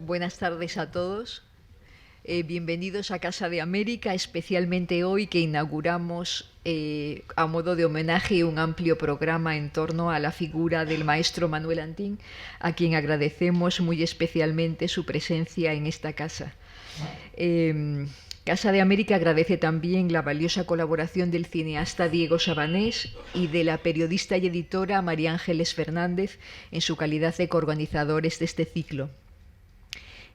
Buenas tardes a todos. Bienvenidos a Casa de América, especialmente hoy que inauguramos a modo de homenaje un amplio programa en torno a la figura del maestro Manuel Antín, a quien agradecemos muy especialmente su presencia en esta casa. Casa de América agradece también la valiosa colaboración del cineasta Diego Sabanés y de la periodista y editora María Ángeles Fernández en su calidad de coorganizadores de este ciclo.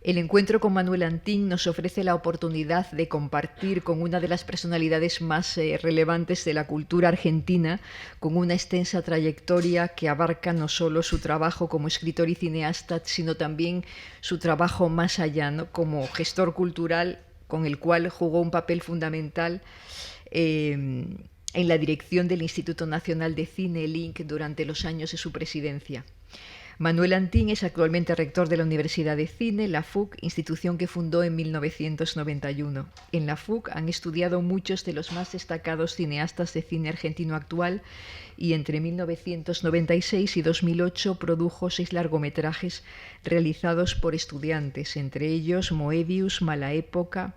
El encuentro con Manuel Antín nos ofrece la oportunidad de compartir con una de las personalidades más relevantes de la cultura argentina, con una extensa trayectoria que abarca no solo su trabajo como escritor y cineasta, sino también su trabajo más allá, ¿no? Como gestor cultural, con el cual jugó un papel fundamental en la dirección del Instituto Nacional de Cine, el INC, durante los años de su presidencia. Manuel Antín es actualmente rector de la Universidad de Cine, la FUC, institución que fundó en 1991. En la FUC han estudiado muchos de los más destacados cineastas de cine argentino actual y entre 1996 y 2008 produjo 6 largometrajes realizados por estudiantes, entre ellos Moebius, Mala Época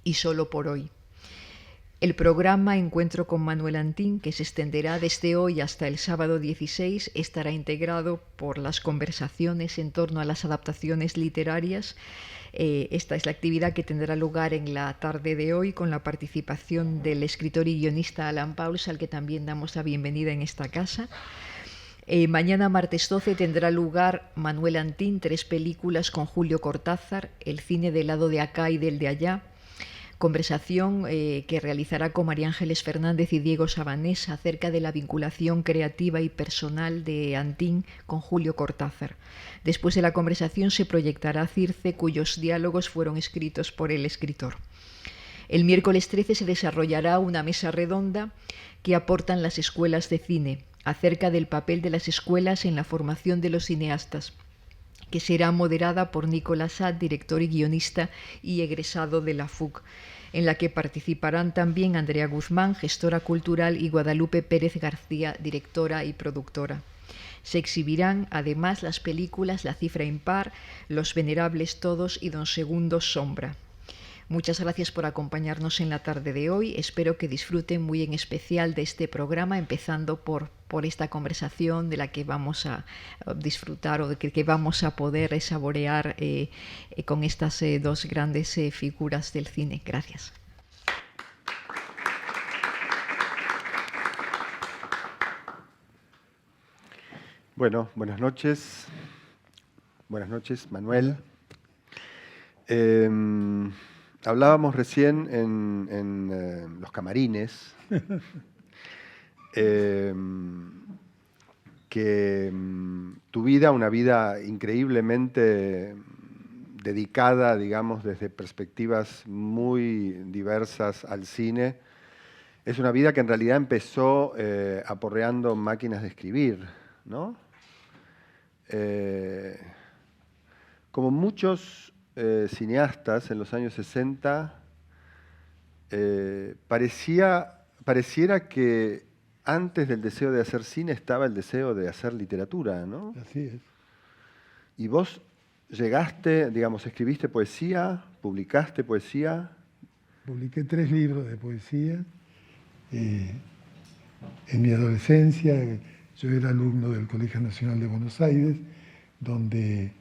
y Solo por hoy. El programa Encuentro con Manuel Antín, que se extenderá desde hoy hasta el sábado 16, estará integrado por las conversaciones en torno a las adaptaciones literarias. Esta es la actividad que tendrá lugar en la tarde de hoy con la participación del escritor y guionista Alan Pauls, al que también damos la bienvenida en esta casa. Mañana, martes 12, tendrá lugar Manuel Antín, 3 películas con Julio Cortázar, el cine del lado de acá y del de allá. Conversación que realizará con María Ángeles Fernández y Diego Sabanés acerca de la vinculación creativa y personal de Antín con Julio Cortázar. Después de la conversación se proyectará Circe, cuyos diálogos fueron escritos por el escritor. El miércoles 13 se desarrollará una mesa redonda que aportan las escuelas de cine, acerca del papel de las escuelas en la formación de los cineastas, que será moderada por Nicolás Sad, director y guionista y egresado de la FUC, en la que participarán también Andrea Guzmán, gestora cultural, y Guadalupe Pérez García, directora y productora. Se exhibirán además las películas La cifra impar, Los venerables todos y Don Segundo Sombra. Muchas gracias por acompañarnos en la tarde de hoy. Espero que disfruten muy en especial de este programa, empezando por esta conversación de la que vamos a disfrutar o de que vamos a poder saborear con estas 2 grandes figuras del cine. Gracias. Bueno, buenas noches. Buenas noches, Manuel. Hablábamos recién en los camarines que tu vida, una vida increíblemente dedicada, digamos, desde perspectivas muy diversas al cine, es una vida que en realidad empezó aporreando máquinas de escribir, ¿no? Como muchos cineastas en los años 60, pareciera que antes del deseo de hacer cine estaba el deseo de hacer literatura, ¿no? Así es. Y vos llegaste, digamos, escribiste poesía, publicaste poesía. Publiqué 3 libros de poesía. En mi adolescencia yo era alumno del Colegio Nacional de Buenos Aires, donde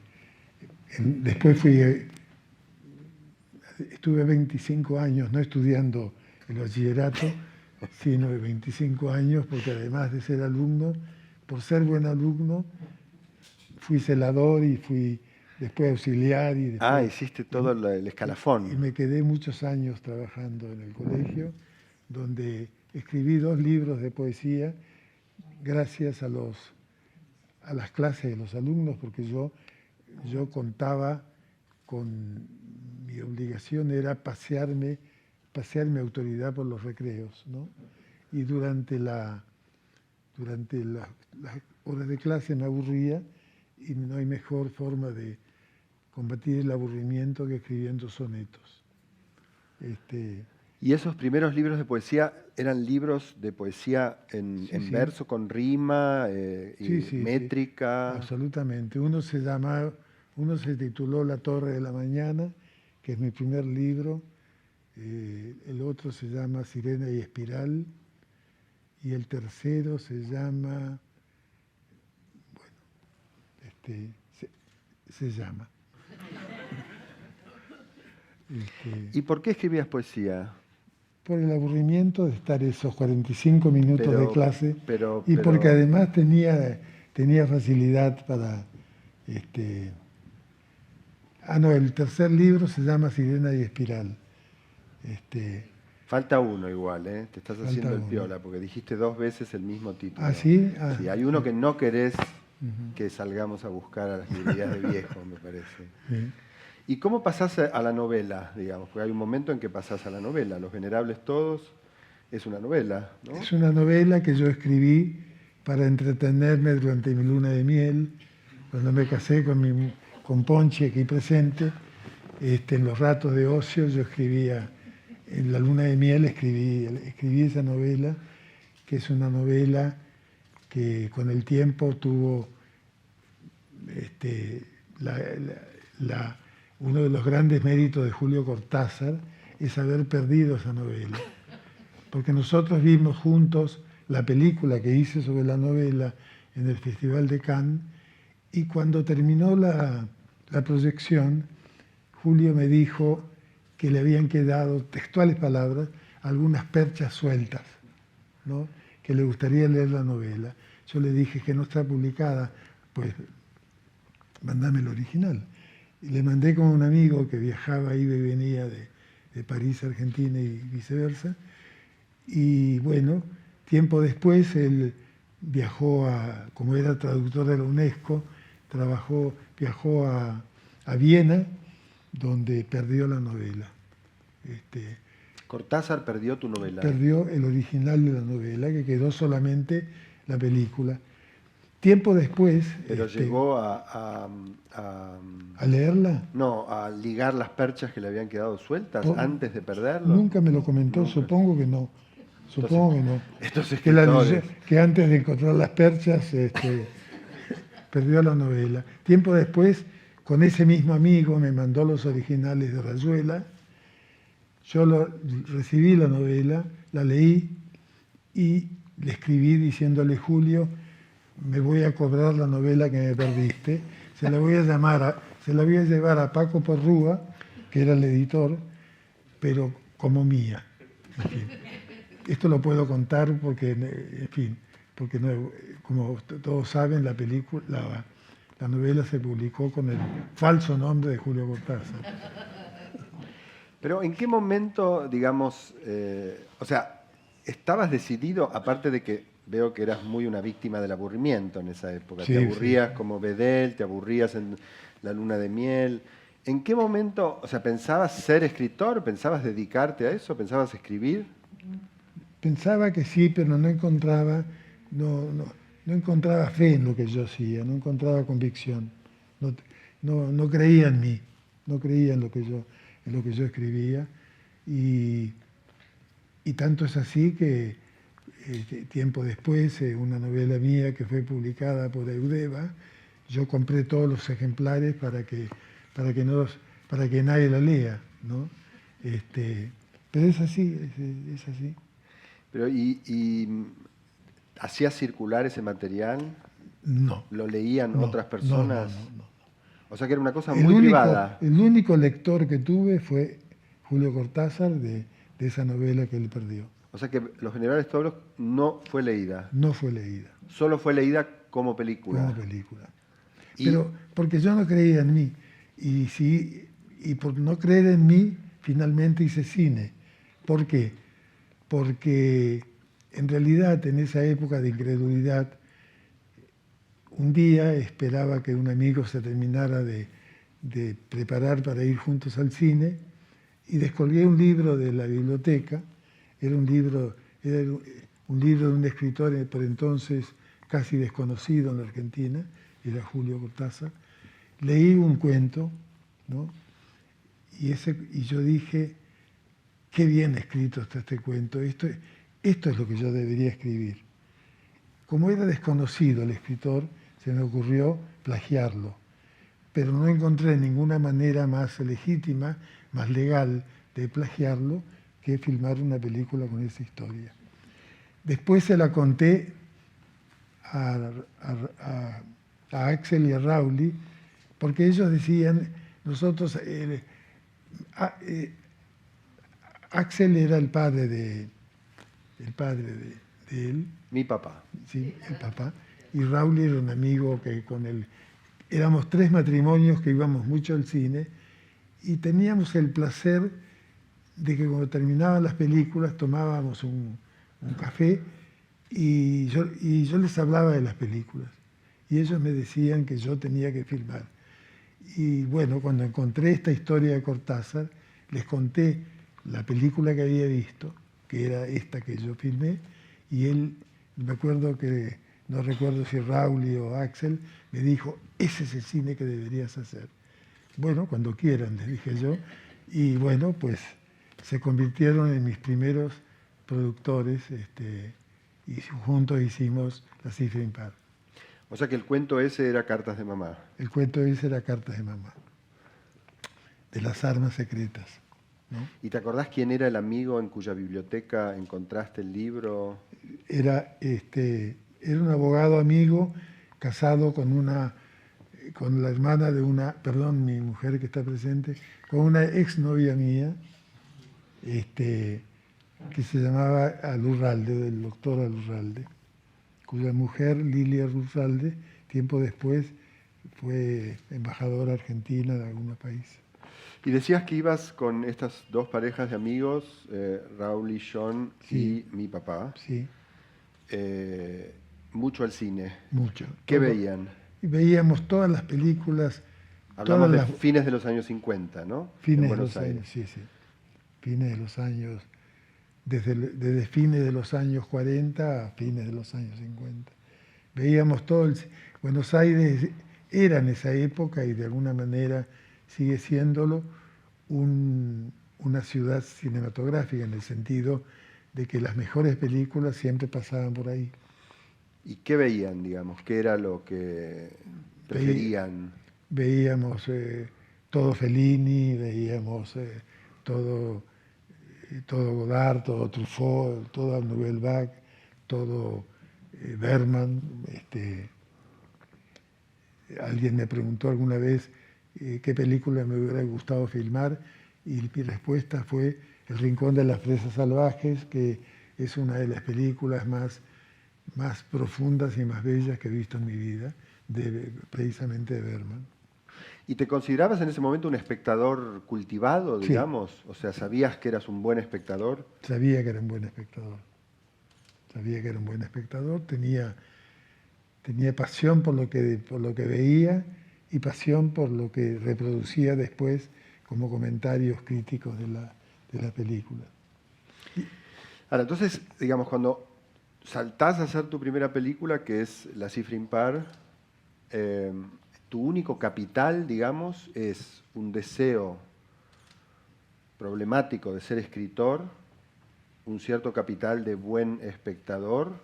después estuve 25 años no estudiando el bachillerato, sino de 25 años, porque además de ser alumno, por ser buen alumno, fui celador y fui después auxiliar. Y después, Hiciste todo el escalafón. Y me quedé muchos años trabajando en el colegio, donde escribí 2 libros de poesía gracias a las clases de los alumnos, porque yo contaba con mi obligación era pasear mi autoridad por los recreos, ¿no? Y durante las horas de clase me aburría, y no hay mejor forma de combatir el aburrimiento que escribiendo sonetos. ¿Y esos primeros libros de poesía eran libros de poesía en verso, con rima, sí, métrica? Sí, absolutamente. Uno se llama Uno se tituló La Torre de la Mañana, que es mi primer libro. El otro se llama Sirena y Espiral. Y el tercero se llama... Bueno, se llama. ¿Y por qué escribías poesía? Por el aburrimiento de estar esos 45 minutos de clase pero, y porque además tenía facilidad para... no, el tercer libro se llama Sirena y Espiral. Falta uno igual, ¿eh? Te estás haciendo el uno. piola, porque dijiste 2 veces el mismo título. ¿Ah, sí? Sí, hay uno que no querés que salgamos a buscar a las librerías de viejo, me parece. Sí. ¿Y cómo pasás a la novela, digamos? Porque hay un momento en que pasás a la novela. Los Venerables Todos es una novela, ¿no? Es una novela que yo escribí para entretenerme durante mi luna de miel, cuando me casé con Ponchi, aquí presente. En los ratos de ocio yo escribía, en la luna de miel escribí esa novela, que es una novela que con el tiempo tuvo uno de los grandes méritos de Julio Cortázar es haber perdido esa novela. Porque nosotros vimos juntos la película que hice sobre la novela en el Festival de Cannes y cuando terminó la proyección, Julio me dijo que le habían quedado, textuales palabras, algunas perchas sueltas, ¿no? Que le gustaría leer la novela. Yo le dije que no está publicada, pues mandame el original. Y le mandé con un amigo que viajaba, iba y venía de París a Argentina y viceversa. Y bueno, tiempo después él viajó como era traductor de la UNESCO, viajó a Viena, donde perdió la novela. Cortázar perdió tu novela. Perdió el original de la novela, que quedó solamente la película. Tiempo después... Pero llegó ¿A leerla? No, a ligar las perchas que le habían quedado sueltas antes de perderlo. Nunca me lo comentó, nunca. Supongo que no. Supongo que no. Estos escritores. Que antes de encontrar las perchas perdió la novela. Tiempo después, con ese mismo amigo, me mandó los originales de Rayuela. Yo recibí la novela, la leí y le escribí diciéndole: Julio, me voy a cobrar la novela que me perdiste, se la voy a llevar a Paco Porrúa, que era el editor, pero como mía. En fin. Esto lo puedo contar porque, en fin, porque no, como todos saben, la novela se publicó con el falso nombre de Julio Cortázar. Pero ¿en qué momento, digamos, o sea, estabas decidido, aparte de que veo que eras muy una víctima del aburrimiento en esa época, sí, te aburrías sí. como Bedel, te aburrías en La Luna de Miel, ¿en qué momento, o sea, pensabas ser escritor, pensabas dedicarte a eso, pensabas escribir? Pensaba que sí, pero no encontraba fe en lo que yo hacía, no encontraba convicción, no creía en mí, no creía en lo que yo escribía y tanto es así que tiempo después, una novela mía que fue publicada por Eudeva, yo compré todos los ejemplares para que nadie la lea, ¿no? Pero es así, es así. Pero ¿y hacías circular ese material? No. ¿Lo leían otras personas? No. O sea que era una cosa muy privada. El único lector que tuve fue Julio Cortázar de esa novela que él perdió. O sea que Los Venerables Todos no fue leída. No fue leída. Solo fue leída como película. Como película. Pero porque yo no creía en mí. Y por no creer en mí, finalmente hice cine. ¿Por qué? Porque en realidad en esa época de incredulidad, un día esperaba que un amigo se terminara de preparar para ir juntos al cine y descolgué un libro de la biblioteca. Era un libro de un escritor por entonces casi desconocido en la Argentina, era Julio Cortázar. Leí un cuento, ¿no? Y yo dije: qué bien escrito está este cuento, esto es lo que yo debería escribir. Como era desconocido el escritor, se me ocurrió plagiarlo. pero no encontré ninguna manera más legítima, más legal de plagiarlo que filmar una película con esa historia. Después se la conté a Axel y a Rowley, porque ellos decían, nosotros, Axel era el padre de él. Mi papá. Sí, el papá. Y Rowley era un amigo que con él, éramos 3 matrimonios que íbamos mucho al cine y teníamos el placer de que cuando terminaban las películas tomábamos un café y yo les hablaba de las películas y ellos me decían que yo tenía que filmar. Y bueno, cuando encontré esta historia de Cortázar, les conté la película que había visto, que era esta que yo filmé, y él, me acuerdo que, no recuerdo si Rowley o Axel, me dijo, ese es el cine que deberías hacer. Bueno, cuando quieran, les dije yo, y bueno, pues se convirtieron en mis primeros productores, y juntos hicimos La Cifra Impar. O sea que el cuento ese era Cartas de mamá. El cuento ese era Cartas de mamá, de las armas secretas, ¿no? ¿Y te acordás quién era el amigo en cuya biblioteca encontraste el libro? Era un abogado amigo casado con la hermana de mi mujer que está presente, con una exnovia mía, que se llamaba Alurralde, del doctor Alurralde, cuya mujer, Lilia Alurralde, tiempo después fue embajadora argentina de algún país. Y decías que ibas con estas 2 parejas de amigos, Raúl y John, sí, y mi papá, sí, mucho al cine. mucho. ¿Qué veían? Y veíamos todas las películas. Hablamos de fines de los años 50, ¿no? Fines de los años, sí. Fines de los años, desde fines de los años 40 a fines de los años 50. Veíamos todo Buenos Aires era en esa época y de alguna manera sigue siéndolo una ciudad cinematográfica en el sentido de que las mejores películas siempre pasaban por ahí. ¿Y qué veían, digamos? ¿Qué era lo que preferían? Veíamos todo Fellini, veíamos todo Godard, todo Truffaut, todo Nouvelle Vague, todo Bergman. Alguien me preguntó alguna vez qué película me hubiera gustado filmar y mi respuesta fue El Rincón de las Fresas Salvajes, que es una de las películas más profundas y más bellas que he visto en mi vida, precisamente de Bergman. ¿Y te considerabas en ese momento un espectador cultivado, digamos? Sí. O sea, ¿sabías que eras un buen espectador? Sabía que era un buen espectador. Tenía pasión por lo que veía y pasión por lo que reproducía después como comentarios críticos de la película. Ahora, entonces, digamos, cuando saltás a hacer tu primera película, que es La Cifra Impar, tu único capital, digamos, es un deseo problemático de ser escritor, un cierto capital de buen espectador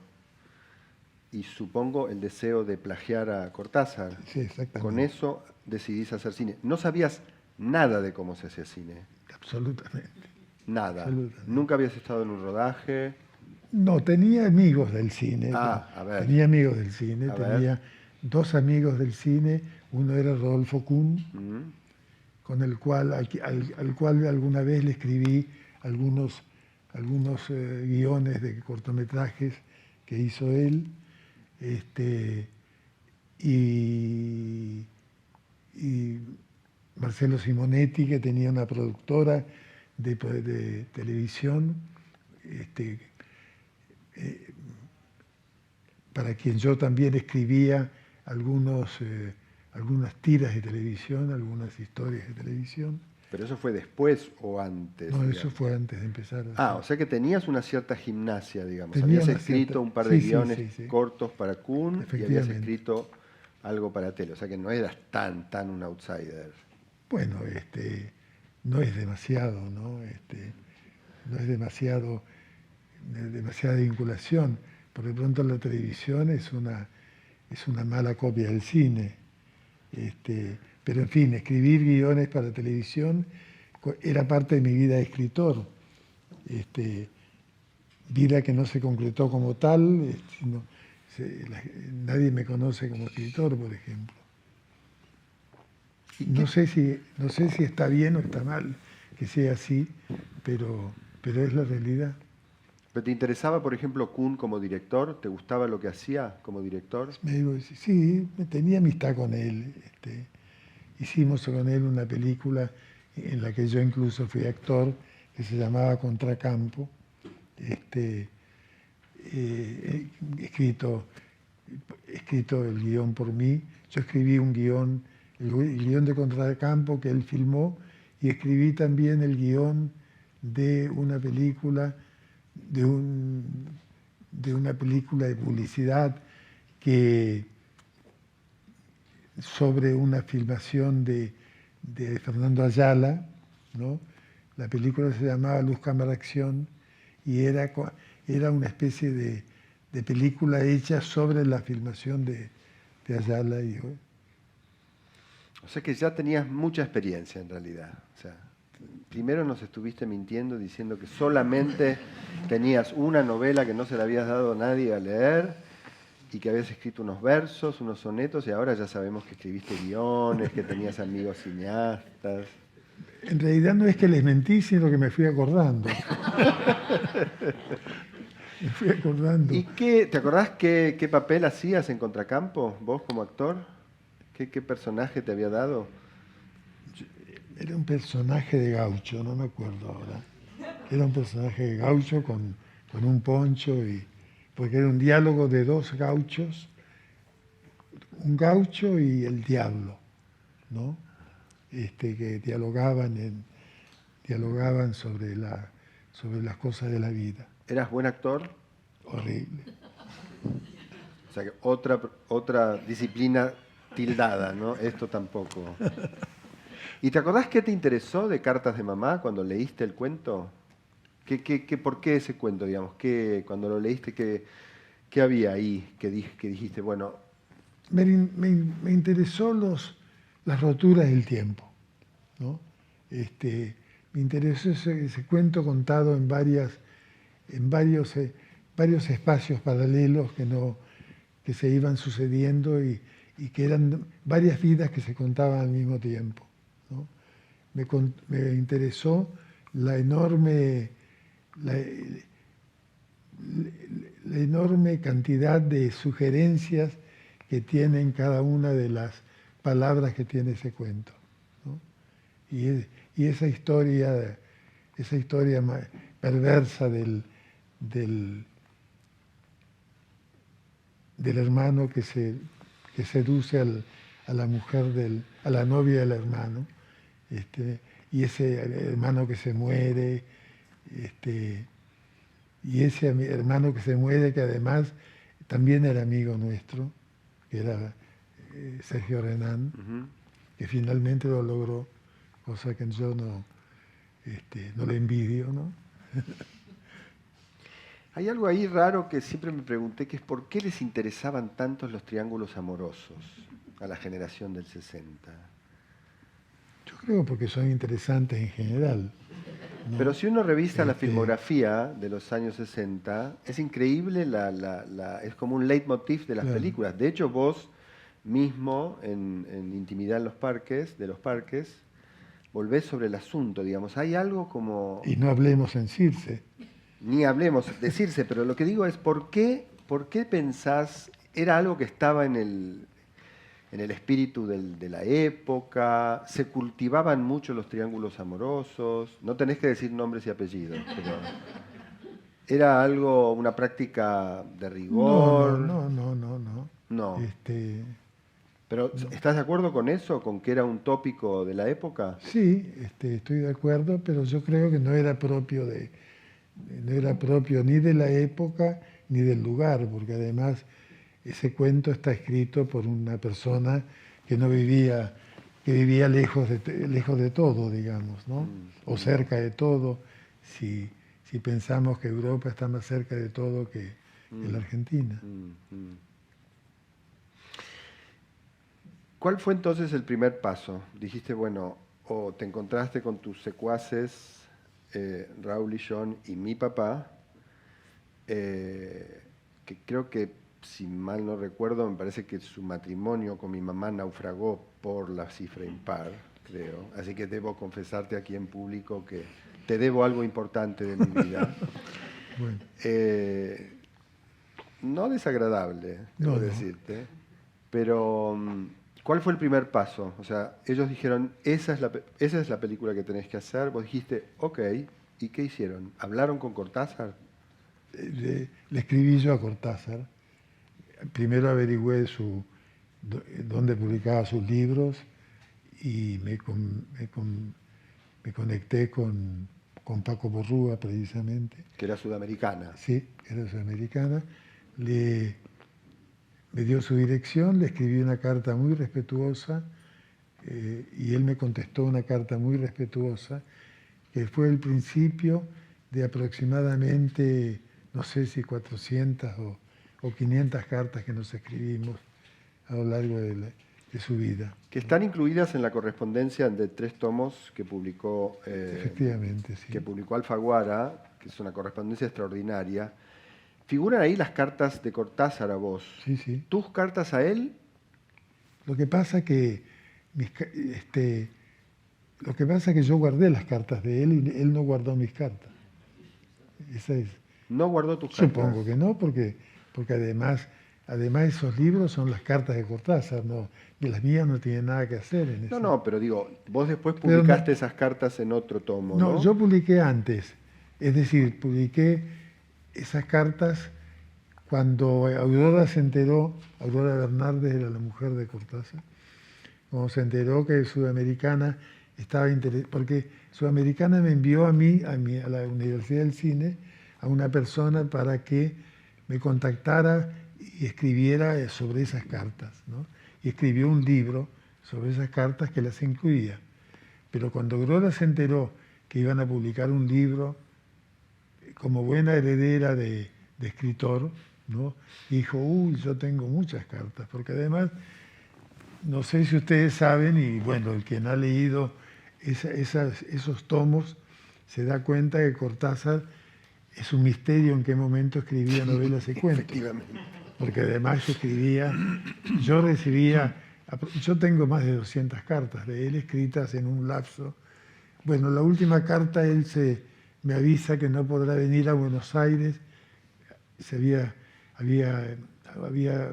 y supongo el deseo de plagiar a Cortázar. Sí, exactamente. Con eso decidís hacer cine. No sabías nada de cómo se hacía cine. Absolutamente. Nada. Absolutamente. Nunca habías estado en un rodaje. No, tenía amigos del cine. A ver. Tenía amigos del cine. Tenía 2 amigos del cine. Uno era Rodolfo Kuhn, con el cual, al cual alguna vez le escribí algunos guiones de cortometrajes que hizo él. Y Marcelo Simonetti, que tenía una productora de televisión, para quien yo también escribía algunas tiras de televisión, algunas historias de televisión. ¿Pero eso fue después o antes? No, eso fue antes de empezar. O sea que tenías una cierta gimnasia, digamos. Habías escrito un par de guiones cortos para Kuhn y habías escrito algo para tele. O sea que no eras tan un outsider. Bueno, no es demasiado, ¿no? No es demasiada vinculación. Por de pronto la televisión es una mala copia del cine. Pero en fin, escribir guiones para televisión era parte de mi vida de escritor. Vida que no se concretó como tal, nadie me conoce como escritor, por ejemplo. No sé si está bien o está mal que sea así, pero es la realidad. ¿Pero te interesaba, por ejemplo, Kuhn como director? ¿Te gustaba lo que hacía como director? Sí, tenía amistad con él. Hicimos con él una película en la que yo incluso fui actor, que se llamaba Contracampo, escrito el guión por mí. Yo escribí un guión, el guión de Contracampo que él filmó, y escribí también el guión de una película, de una película de publicidad sobre una filmación de Fernando Ayala, ¿no? La película se llamaba Luz, Cámara, Acción, y era una especie de película hecha sobre la filmación de Ayala. O sea que ya tenías mucha experiencia en realidad. O sea, primero nos estuviste mintiendo diciendo que solamente tenías una novela que no se la habías dado a nadie a leer y que habías escrito unos versos, unos sonetos, y ahora ya sabemos que escribiste guiones, que tenías amigos cineastas. En realidad no es que les mentí, sino que me fui acordando. Me fui acordando. ¿Y te acordás qué papel hacías en Contracampo, vos como actor? ¿Qué personaje te había dado? Era un personaje de gaucho, no me acuerdo ahora. Era un personaje de gaucho con un poncho, porque era un diálogo de dos gauchos, un gaucho y el diablo, ¿no? Que dialogaban sobre las cosas de la vida. ¿Eras buen actor? Horrible. O sea que otra disciplina tildada, ¿no? Esto tampoco. ¿Y te acordás qué te interesó de Cartas de Mamá cuando leíste el cuento? ¿Por qué ese cuento, digamos? Cuando lo leíste, qué había ahí que dijiste, bueno? Me interesó las roturas del tiempo, ¿no? Me interesó ese cuento contado en varios espacios paralelos que se iban sucediendo y que eran varias vidas que se contaban al mismo tiempo, ¿no? Me interesó la enorme cantidad de sugerencias que tienen cada una de las palabras que tiene ese cuento, ¿no? Y esa historia perversa del hermano que seduce a la mujer, a la novia del hermano, y ese hermano que se muere, y ese hermano que se muere, que además también era amigo nuestro, que era Sergio Renán, que finalmente lo logró, cosa que yo no le envidio, ¿no? Hay algo ahí raro que siempre me pregunté, que es por qué les interesaban tantos los triángulos amorosos a la generación del 60. Yo creo porque son interesantes en general, ¿no? Pero si uno revisa la filmografía de los años 60, es increíble, es como un leitmotiv de las películas. De hecho, vos mismo, en Intimidad de los parques, volvés sobre el asunto, digamos. Hay algo como... Y no hablemos en Circe. Ni hablemos de Circe, pero lo que digo es, ¿por qué pensás, era algo que estaba en el espíritu de la época, se cultivaban mucho los triángulos amorosos, no tenés que decir nombres y apellidos, pero era algo, una práctica de rigor? No. No. Pero, ¿estás de acuerdo con eso, con que era un tópico de la época? Sí, estoy de acuerdo, pero yo creo que no era propio ni de la época ni del lugar, porque además ese cuento está escrito por una persona que vivía lejos de todo, digamos, ¿no? O cerca de todo, si pensamos que Europa está más cerca de todo que la Argentina. ¿Cuál fue entonces el primer paso? Dijiste, bueno, o te encontraste con tus secuaces, Raúl y John y mi papá, que creo que, si mal no recuerdo, me parece que su matrimonio con mi mamá naufragó por la cifra impar, creo. Así que debo confesarte aquí en público que te debo algo importante de mi vida. Bueno. No desagradable, debo decirte, pero ¿cuál fue el primer paso? O sea, ellos dijeron, esa es la película que tenés que hacer. Vos dijiste, ok, ¿y qué hicieron? ¿Hablaron con Cortázar? Le escribí yo a Cortázar. Primero averigüé dónde publicaba sus libros y me conecté con Paco Borrúa, precisamente. Que era sudamericana. Sí, era sudamericana. Me dio su dirección, le escribí una carta muy respetuosa y él me contestó una carta muy respetuosa, que fue el principio de aproximadamente, no sé si 400 o 500 cartas que nos escribimos a lo largo de su vida. Que están incluidas en la correspondencia de 3 tomos que publicó, efectivamente, sí, que publicó Alfaguara, que es una correspondencia extraordinaria. ¿Figuran ahí las cartas de Cortázar a vos? Sí, sí. ¿Tus cartas a él? Lo que pasa que yo guardé las cartas de él y él no guardó mis cartas. Esa es. ¿No guardó tus cartas? Supongo que no, porque además esos libros son las cartas de Cortázar, no, y las mías no tienen nada que hacer en eso. No, pero digo, vos después publicaste esas cartas en otro tomo, ¿no? No, yo publiqué antes, es decir, publiqué esas cartas cuando Aurora se enteró, Aurora Bernardes era la mujer de Cortázar, cuando se enteró que Sudamericana estaba interesada, porque Sudamericana me envió a la Universidad del Cine, a una persona para que me contactara y escribiera sobre esas cartas, ¿no? Y escribió un libro sobre esas cartas que las incluía. Pero cuando Aurora se enteró que iban a publicar un libro, como buena heredera de escritor, ¿no? Dijo, uy, yo tengo muchas cartas, porque además, no sé si ustedes saben, y bueno, el quien ha leído esos tomos se da cuenta que Cortázar es un misterio en qué momento escribía novelas y cuentos. Efectivamente. Porque además escribía, yo tengo más de 200 cartas de él escritas en un lapso. Bueno, la última carta él me avisa que no podrá venir a Buenos Aires. Había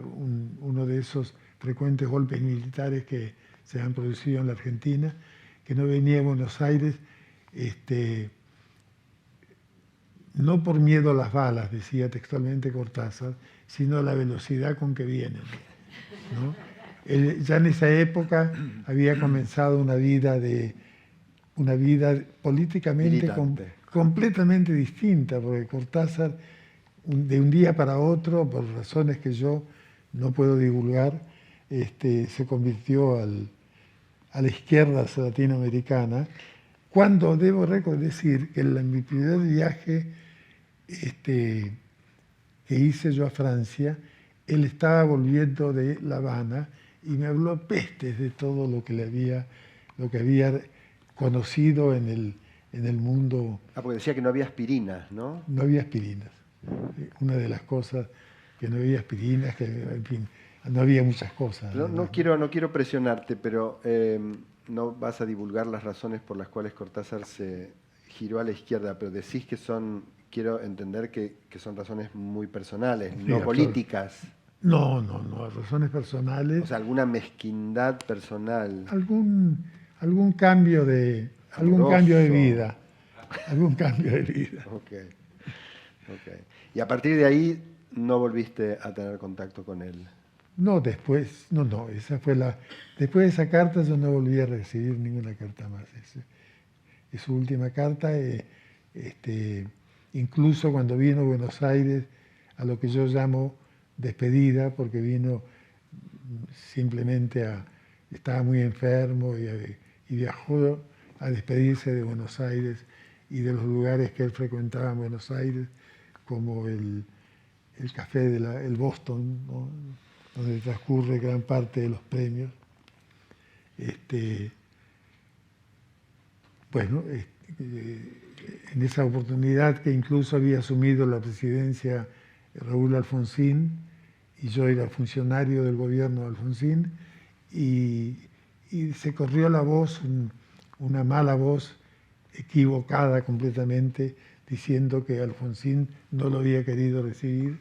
uno de esos frecuentes golpes militares que se han producido en la Argentina, que no venía a Buenos Aires, no por miedo a las balas, decía textualmente Cortázar, sino a la velocidad con que vienen, ¿no? Él, ya en esa época había comenzado una vida políticamente completamente distinta, porque Cortázar, de un día para otro, por razones que yo no puedo divulgar, se convirtió a la izquierda latinoamericana, cuando debo decir que en mi primer viaje que hice yo a Francia, él estaba volviendo de La Habana y me habló pestes de todo lo que había conocido en el mundo. Porque decía que no había aspirinas, ¿no? No había aspirinas. Una de las cosas, que no había aspirinas, que en fin, no había muchas cosas. No quiero presionarte, pero no vas a divulgar las razones por las cuales Cortázar se giró a la izquierda, pero decís que quiero entender que son razones muy personales, sí, no políticas. No, razones personales. O sea, alguna mezquindad personal. Algún cambio de vida. Algún cambio de vida. Okay. Y a partir de ahí no volviste a tener contacto con él. No, después, esa fue después de esa carta yo no volví a recibir ninguna carta más. Es su última carta, incluso cuando vino a Buenos Aires, a lo que yo llamo despedida, porque vino simplemente estaba muy enfermo y viajó a despedirse de Buenos Aires y de los lugares que él frecuentaba en Buenos Aires, como el café el Boston, ¿no? Donde transcurre gran parte de los premios. Bueno, en esa oportunidad que incluso había asumido la presidencia Raúl Alfonsín, y yo era funcionario del gobierno de Alfonsín, y se corrió la voz, una mala voz, equivocada completamente, diciendo que Alfonsín no lo había querido recibir,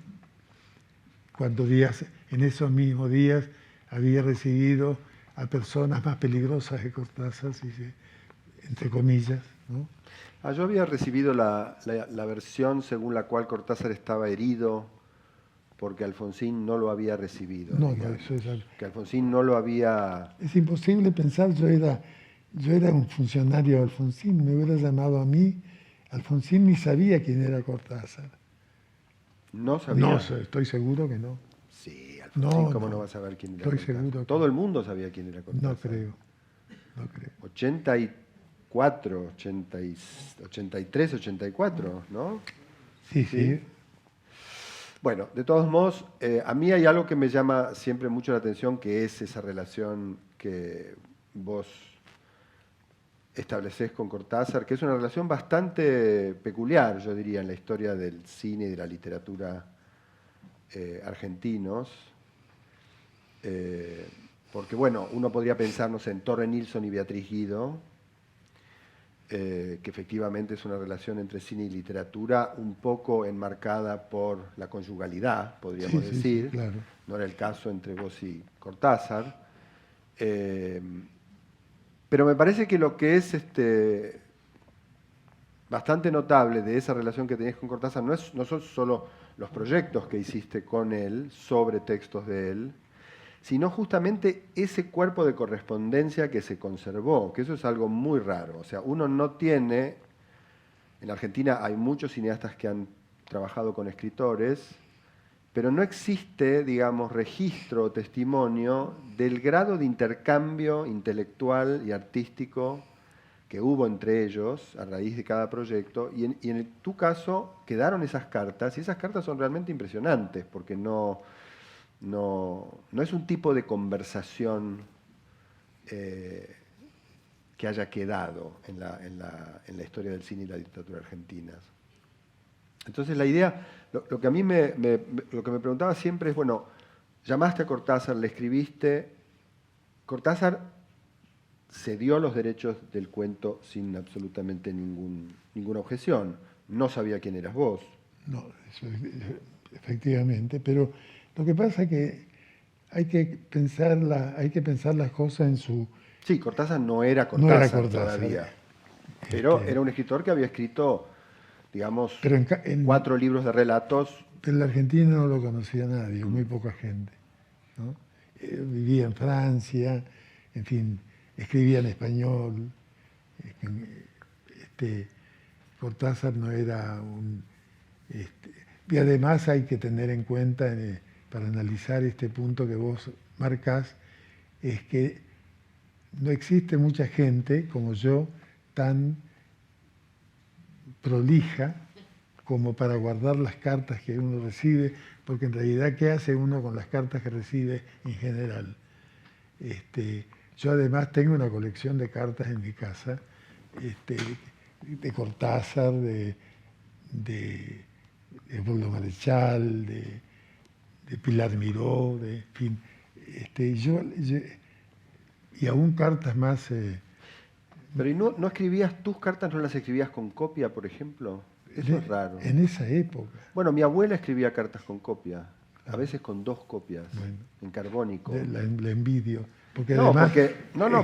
cuando en esos mismos días había recibido a personas más peligrosas que Cortázar, entre comillas, ¿no? Yo había recibido la versión según la cual Cortázar estaba herido porque Alfonsín no lo había recibido. No, eso es algo. Que Alfonsín no lo había... Es imposible pensar, yo era un funcionario de Alfonsín, me hubiera llamado a mí, Alfonsín ni sabía quién era Cortázar. ¿No sabía? No, estoy seguro que no. Sí, Alfonsín, ¿cómo no va va a saber quién era Estoy Cortázar? seguro. Todo el mundo sabía quién era Cortázar. No creo. 84, 83, 84, ¿no? Sí. Bueno, de todos modos, a mí hay algo que me llama siempre mucho la atención, que es esa relación que vos establecés con Cortázar, que es una relación bastante peculiar, yo diría, en la historia del cine y de la literatura argentinos. Porque, bueno, uno podría pensarnos en Torre Nilsson y Beatriz Guido, que efectivamente es una relación entre cine y literatura un poco enmarcada por la conyugalidad, podríamos decir. Sí, claro. No era el caso entre vos y Cortázar. Pero me parece que lo que es bastante notable de esa relación que tenés con Cortázar no son solo los proyectos que hiciste con él sobre textos de él, sino justamente ese cuerpo de correspondencia que se conservó, que eso es algo muy raro. O sea, uno no tiene... En Argentina hay muchos cineastas que han trabajado con escritores, pero no existe, digamos, registro o testimonio del grado de intercambio intelectual y artístico que hubo entre ellos a raíz de cada proyecto. Y en tu caso quedaron esas cartas, y esas cartas son realmente impresionantes, porque no es un tipo de conversación que haya quedado en la historia del cine y la literatura argentinas. Entonces la idea, lo que a mí lo que me preguntaba siempre es, bueno, llamaste a Cortázar, le escribiste, Cortázar cedió los derechos del cuento sin absolutamente ninguna objeción, no sabía quién eras vos. No, eso efectivamente, pero lo que pasa es que hay que pensar las cosas en su... Sí, Cortázar no era Cortázar, todavía, pero Este, era un escritor que había escrito, digamos, pero 4 libros de relatos. Pero en la Argentina no lo conocía nadie, muy poca gente, ¿no? Vivía en Francia, en fin, escribía en español. Cortázar no era un... y además hay que tener en cuenta, para analizar este punto que vos marcás, es que no existe mucha gente como yo tan prolija como para guardar las cartas que uno recibe, porque en realidad, ¿qué hace uno con las cartas que recibe en general? Yo además tengo una colección de cartas en mi casa, de Cortázar, de Pablo Marechal, de Pilar Miró, en fin, y aún cartas más... Pero ¿y no escribías tus cartas, no las escribías con copia, por ejemplo? Eso es raro. En esa época. Bueno, mi abuela escribía cartas con copia, a veces con 2 copias, en carbónico. La envidio. Porque No, además,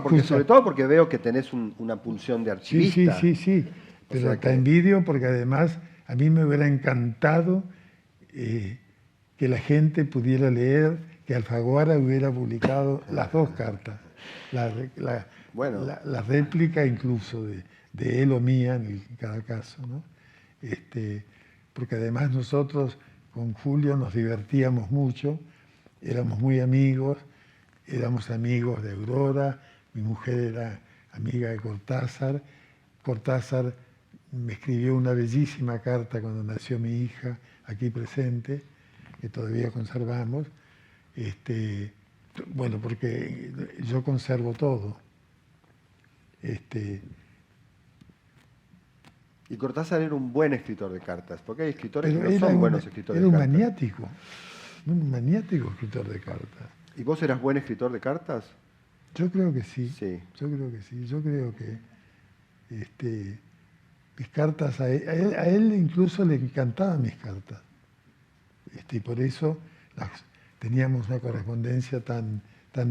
porque sobre todo porque veo que tenés una pulsión de archivista. Sí. Pero te envidio porque además a mí me hubiera encantado que la gente pudiera leer que Alfaguara hubiera publicado las 2 cartas. La réplica incluso de él o mía en cada caso, ¿no? Porque además nosotros con Julio nos divertíamos mucho, éramos muy amigos, éramos amigos de Aurora, mi mujer era amiga de Cortázar. Cortázar me escribió una bellísima carta cuando nació mi hija, aquí presente, que todavía conservamos, Bueno, porque yo conservo todo. Y Cortázar era un buen escritor de cartas, porque hay escritores que Pero no son buenos escritores era de un cartas. maniático, un maniático escritor de cartas. ¿Y vos eras buen escritor de cartas? Yo creo que sí. Sí. Yo creo que sí. Yo creo que mis cartas, a él incluso le encantaban mis cartas. Y por eso teníamos una correspondencia tan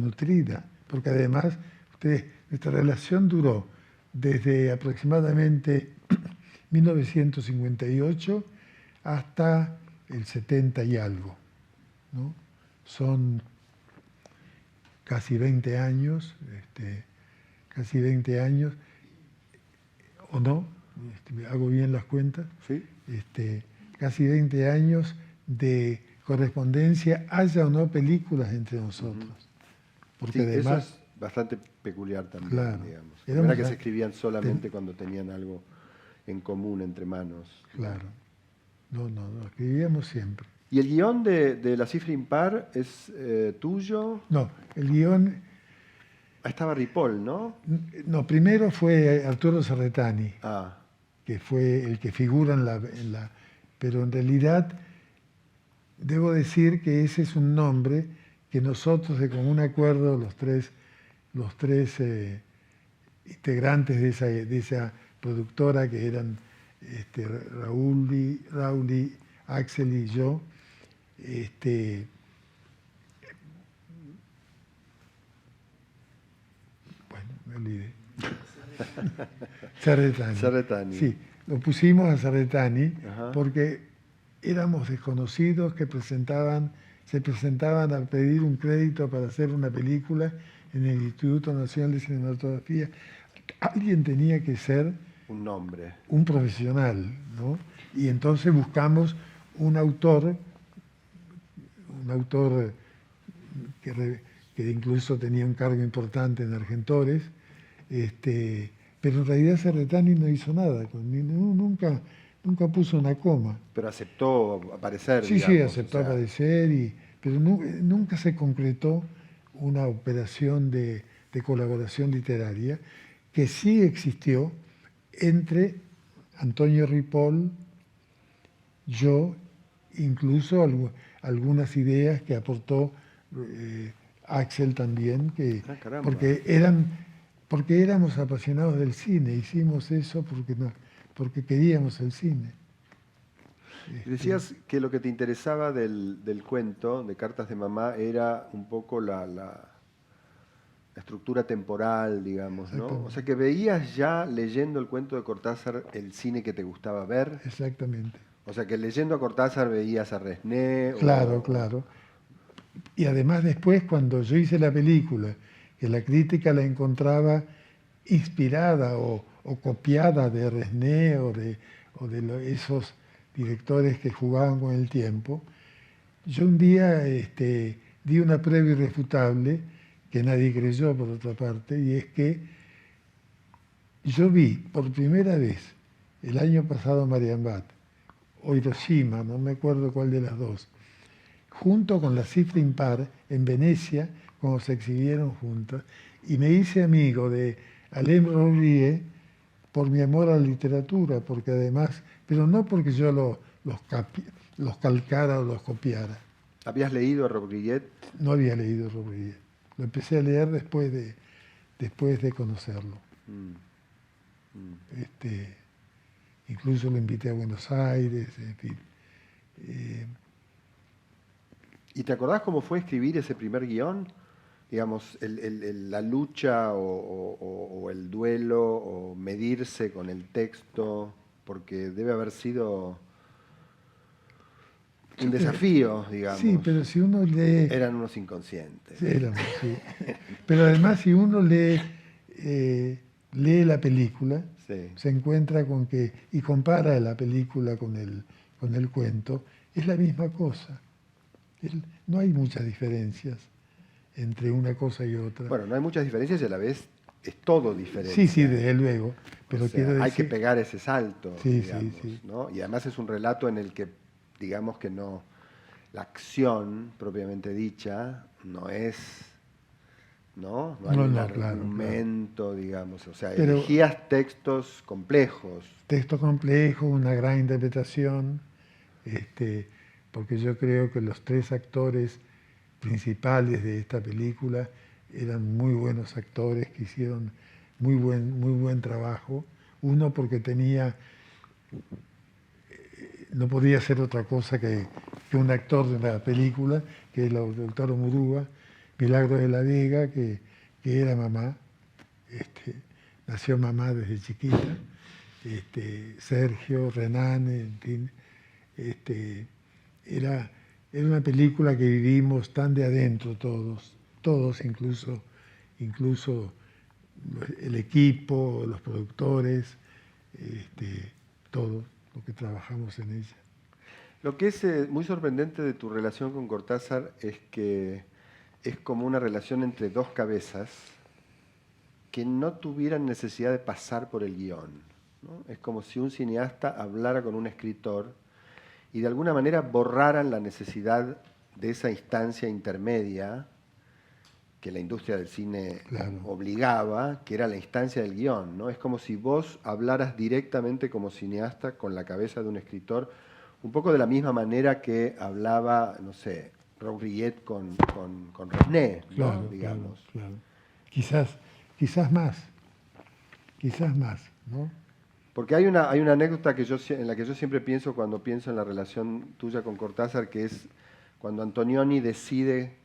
nutrida. Porque además, nuestra relación duró desde aproximadamente 1958 hasta el 70 y algo, ¿no? Son casi 20 años, o no, hago bien las cuentas, ¿Sí? Casi 20 años de correspondencia, haya o no películas entre nosotros. Porque Sí, además, eso es bastante peculiar también, claro, digamos. No era que se escribían solamente ten- cuando tenían algo en común entre manos. claro, no, escribíamos siempre. ¿Y el guión de La Cifra Impar es tuyo? No, el guión, Ah, estaba Ripoll, ¿no? no, primero fue Arturo Serretani, Ah, que fue el que figura pero en realidad debo decir que ese es un nombre que nosotros, de común acuerdo, los tres integrantes de esa productora, que eran Raúl, Axel y yo, bueno, me olvidé. Serretani. Sí, lo pusimos a Serretani Ajá. porque éramos desconocidos que se presentaban a pedir un crédito para hacer una película en el Instituto Nacional de Cinematografía. Alguien tenía que ser Un nombre. un profesional, ¿no? Y entonces buscamos un autor que incluso tenía un cargo importante en Argentores, pero en realidad Serretani no hizo nada, nunca puso una coma. Pero aceptó aparecer, Sí, digamos, aceptó o sea, aparecer, pero nunca se concretó una operación de colaboración literaria, que sí existió entre Antonio Ripoll, yo, incluso algunas ideas que aportó Axel también, caramba. porque éramos apasionados del cine, hicimos eso porque queríamos el cine. Y decías que lo que te interesaba del cuento, de Cartas de Mamá, era un poco la estructura temporal, digamos, ¿no? O sea, que veías ya, leyendo el cuento de Cortázar, el cine que te gustaba ver. Exactamente. O sea, que leyendo a Cortázar veías a Resné. Claro. Y además después, cuando yo hice la película, que la crítica la encontraba inspirada o copiada de Resné o de esos directores que jugaban con el tiempo, yo un día di una prueba irrefutable, que nadie creyó por otra parte, y es que yo vi por primera vez el año pasado Marienbad o Hiroshima, no me acuerdo cuál de las dos, junto con La Cifra Impar en Venecia, cuando se exhibieron juntas, y me hice amigo de Alain Rodriguez por mi amor a la literatura, porque además, pero no porque yo los calcara o los copiara. ¿Habías leído a Robrillet? No había leído Rodriguez. Lo empecé a leer después de conocerlo. Incluso lo invité a Buenos Aires, en fin. ¿Y te acordás cómo fue escribir ese primer guión? Digamos, la lucha o el duelo o medirse con el texto, porque debe haber sido un desafío, digamos. Sí, pero si uno lee... Eran unos inconscientes. Sí, éramos, sí. Pero además, si uno lee la película, Sí. se encuentra con que, y compara la película con el cuento, es la misma cosa. No hay muchas diferencias entre una cosa y otra. Bueno, no hay muchas diferencias y a la vez es todo diferente. Sí, desde luego. Pero O sea, quiero decir, hay que pegar ese salto, Sí, digamos, sí. ¿no? Y además es un relato en el que, digamos que no, la acción propiamente dicha no es ¿no? No hay un argumento, digamos. O sea, pero elegías textos complejos. Texto complejo, una gran interpretación, porque yo creo que los tres actores principales de esta película eran muy buenos actores que hicieron muy buen trabajo. Uno porque no podía ser otra cosa que un actor de la película, que es el doctor Murúa, Milagro de la Vega, que era mamá, nació mamá desde chiquita, Sergio, Renan, en fin, era una película que vivimos tan de adentro todos incluso el equipo, los productores, todos los que trabajamos en ella. Lo que es muy sorprendente de tu relación con Cortázar es que es como una relación entre dos cabezas que no tuvieran necesidad de pasar por el guión, ¿no? Es como si un cineasta hablara con un escritor y de alguna manera borraran la necesidad de esa instancia intermedia que la industria del cine obligaba, que era la instancia del guión, ¿no? Es como si vos hablaras directamente como cineasta con la cabeza de un escritor, un poco de la misma manera que hablaba, no sé, Roch Millet con Resnais, ¿no? Digamos. Claro. Quizás más, ¿no? Porque hay una anécdota en la que yo siempre pienso cuando pienso en la relación tuya con Cortázar, que es cuando Antonioni decide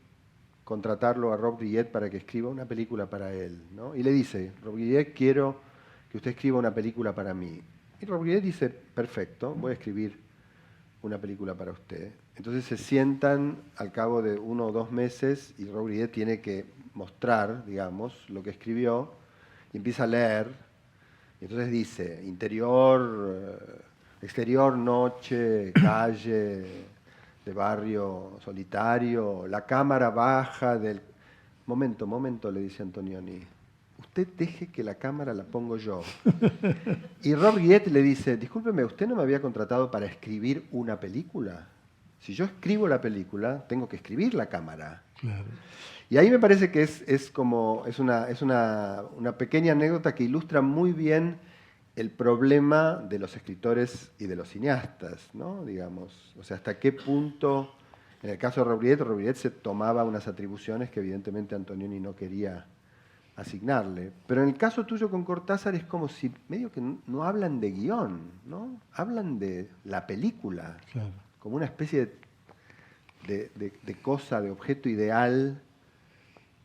contratarlo a Roch Millet para que escriba una película para él, ¿no? Y le dice, Roch Millet, quiero que usted escriba una película para mí. Y Roch Millet dice, perfecto, voy a escribir una película para usted. Entonces se sientan al cabo de 1 o 2 meses y Roch Millet tiene que mostrar, digamos, lo que escribió y empieza a leer. Y entonces dice, interior, exterior, noche, calle, de barrio solitario, la cámara baja del... Momento, le dice Antonioni. Usted deje que la cámara la pongo yo. Y Roch Millet le dice, discúlpeme, ¿usted no me había contratado para escribir una película? Si yo escribo la película, tengo que escribir la cámara. Claro. Y ahí me parece que es una pequeña anécdota que ilustra muy bien el problema de los escritores y de los cineastas, ¿no? Digamos, o sea, hasta qué punto, en el caso de Roch Millet se tomaba unas atribuciones que evidentemente Antonioni no quería asignarle. Pero en el caso tuyo con Cortázar es como si medio que no hablan de guión, ¿no? Hablan de la película, Claro. como una especie de cosa, de objeto ideal,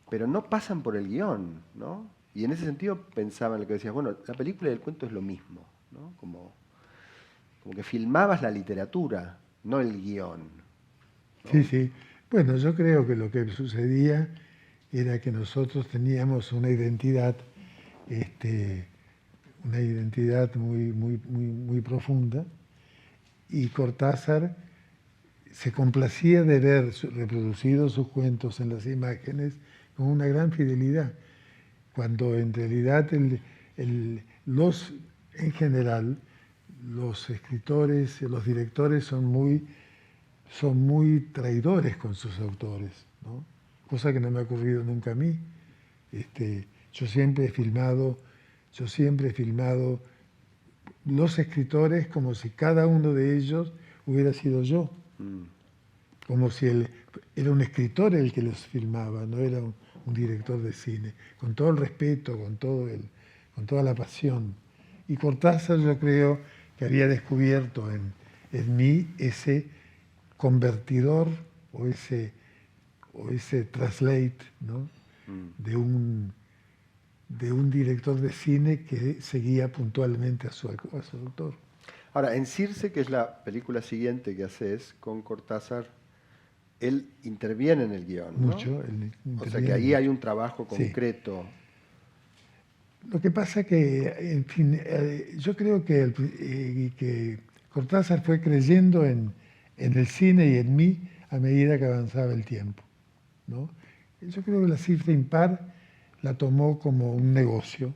pero no pasan por el guión, ¿no? Y en ese sentido pensaba en lo que decías, bueno, la película y el cuento es lo mismo, ¿no? Como que filmabas la literatura, no el guión, ¿no? Sí. Bueno, yo creo que lo que sucedía era que nosotros teníamos una identidad muy profunda, y Cortázar se complacía de ver reproducidos sus cuentos en las imágenes con una gran fidelidad, cuando en realidad en general los escritores, los directores son muy traidores con sus autores, ¿no? Cosa que no me ha ocurrido nunca a mí. Yo siempre he filmado los escritores como si cada uno de ellos hubiera sido yo. Como si era un escritor el que los filmaba, no era un director de cine, con todo el respeto, con toda la pasión. Y Cortázar, yo creo que había descubierto en mí ese convertidor o ese translate, ¿no? de un director de cine que seguía puntualmente a su autor. Ahora, en Circe, que es la película siguiente que haces con Cortázar, él interviene en el guión, ¿no? Mucho. O sea que ahí hay un trabajo concreto. Sí. Lo que pasa que, en fin, yo creo que Cortázar fue creyendo en el cine y en mí a medida que avanzaba el tiempo, ¿no? Yo creo que la cifra impar la tomó como un negocio.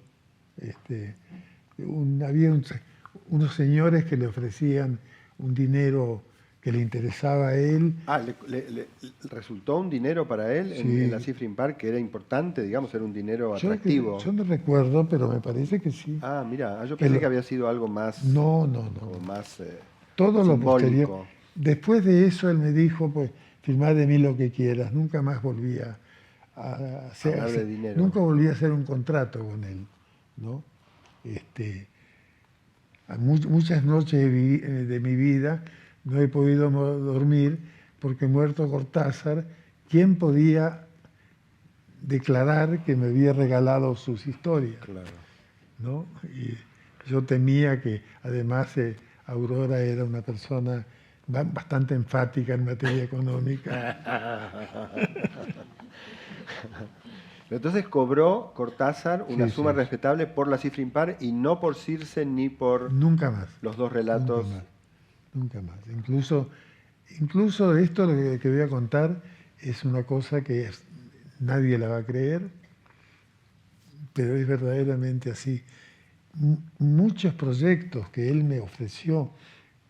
Había unos señores que le ofrecían un dinero que le interesaba a él. ¿Le resultó un dinero para él Sí. en la Cifrin Park que era importante, digamos, era un dinero atractivo? Yo no recuerdo, pero me parece que sí. Ah, mira, yo pensé que había sido algo más, No. como más Todo lo posterior. simbólico. Después de eso él me dijo, pues, firmá de mí lo que quieras. Nunca más volví a hacer, Hablar de dinero. nunca volví a hacer un contrato con él, ¿no? Muchas noches de mi vida no he podido dormir porque muerto Cortázar, ¿quién podía declarar que me había regalado sus historias? Claro. ¿No? Y yo temía que además Aurora era una persona bastante enfática en materia económica. Entonces cobró Cortázar una Sí, suma sí. respetable por la Cifrin Park y no por Circe ni por Nunca más. los dos relatos. Nunca más. Incluso esto lo que voy a contar es una cosa que nadie la va a creer, pero es verdaderamente así. Muchos proyectos que él me ofreció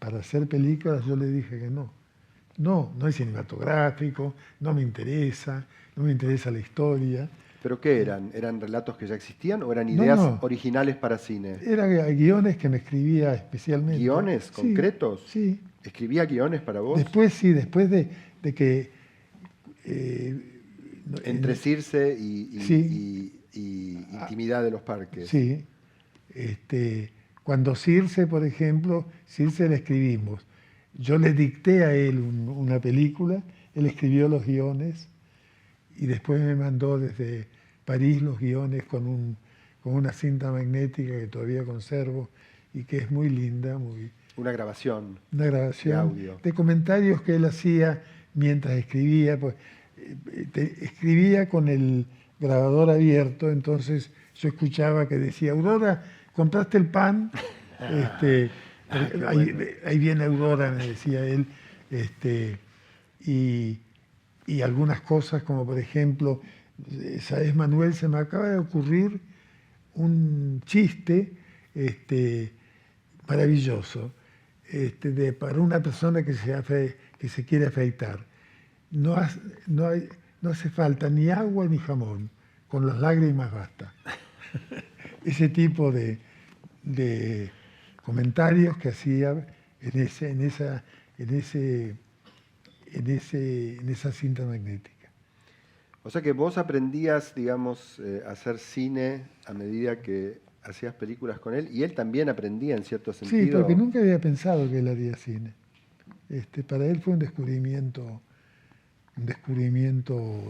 para hacer películas, yo le dije que no. No es cinematográfico, no me interesa la historia. ¿Pero qué eran? ¿Eran relatos que ya existían o eran No, ideas no. originales para cine? Eran guiones que me escribía especialmente. ¿Guiones Sí, concretos? Sí. ¿Escribía guiones para vos? Después de que... Entre Circe y Sí. Intimidad de los Parques. Sí. Cuando Circe, por ejemplo, Circe la escribimos. Yo le dicté a él una película, él escribió los guiones y después me mandó desde París los guiones con una cinta magnética que todavía conservo y que es muy linda, Una grabación. una grabación de audio. de comentarios que él hacía mientras escribía. Pues, escribía con el grabador abierto, entonces yo escuchaba que decía, Aurora, ¿compraste el pan? Ahí viene Aurora, me decía él. Y algunas cosas como por ejemplo, ¿sabes, Manuel? Se me acaba de ocurrir un chiste maravilloso para una persona que se quiere afeitar. No hace falta ni agua ni jamón, con las lágrimas basta. Ese tipo de comentarios que hacía en esa cinta magnética. O sea que vos aprendías, digamos, a hacer cine a medida que hacías películas con él y él también aprendía en cierto sentido. Sí, porque nunca había pensado que él haría cine. Para él fue un descubrimiento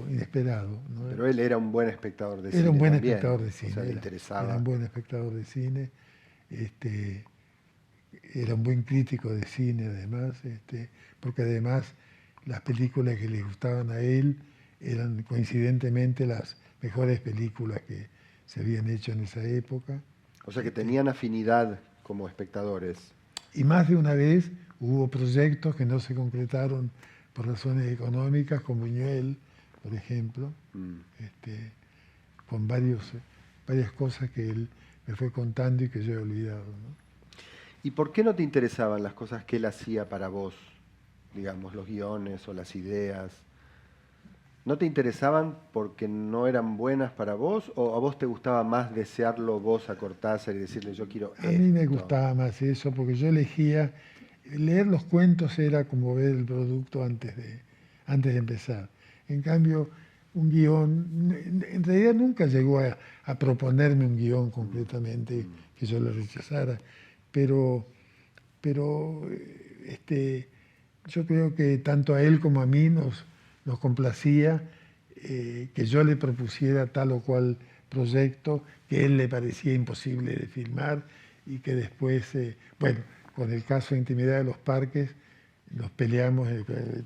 inesperado, ¿no? Pero él era un buen espectador de cine. Era un buen también. espectador de cine. O sea, le interesaba. Era un buen espectador de cine. Era un buen crítico de cine, además, porque además las películas que le gustaban a él eran coincidentemente las mejores películas que se habían hecho en esa época. O sea que tenían afinidad como espectadores. Y más de una vez hubo proyectos que no se concretaron por razones económicas, con Buñuel, por ejemplo, con varias cosas que él me fue contando y que yo he olvidado, ¿no? ¿Y por qué no te interesaban las cosas que él hacía para vos? Digamos, los guiones o las ideas. ¿No te interesaban porque no eran buenas para vos o a vos te gustaba más desearlo vos a Cortázar y decirle yo quiero esto? A mí me gustaba más eso porque yo elegía, leer los cuentos era como ver el producto antes de empezar. En cambio, un guión, en realidad nunca llegó a proponerme un guión concretamente que yo lo rechazara, pero yo creo que tanto a él como a mí nos complacía que yo le propusiera tal o cual proyecto que a él le parecía imposible de filmar y que después, con el caso de Intimidad de los Parques, nos peleamos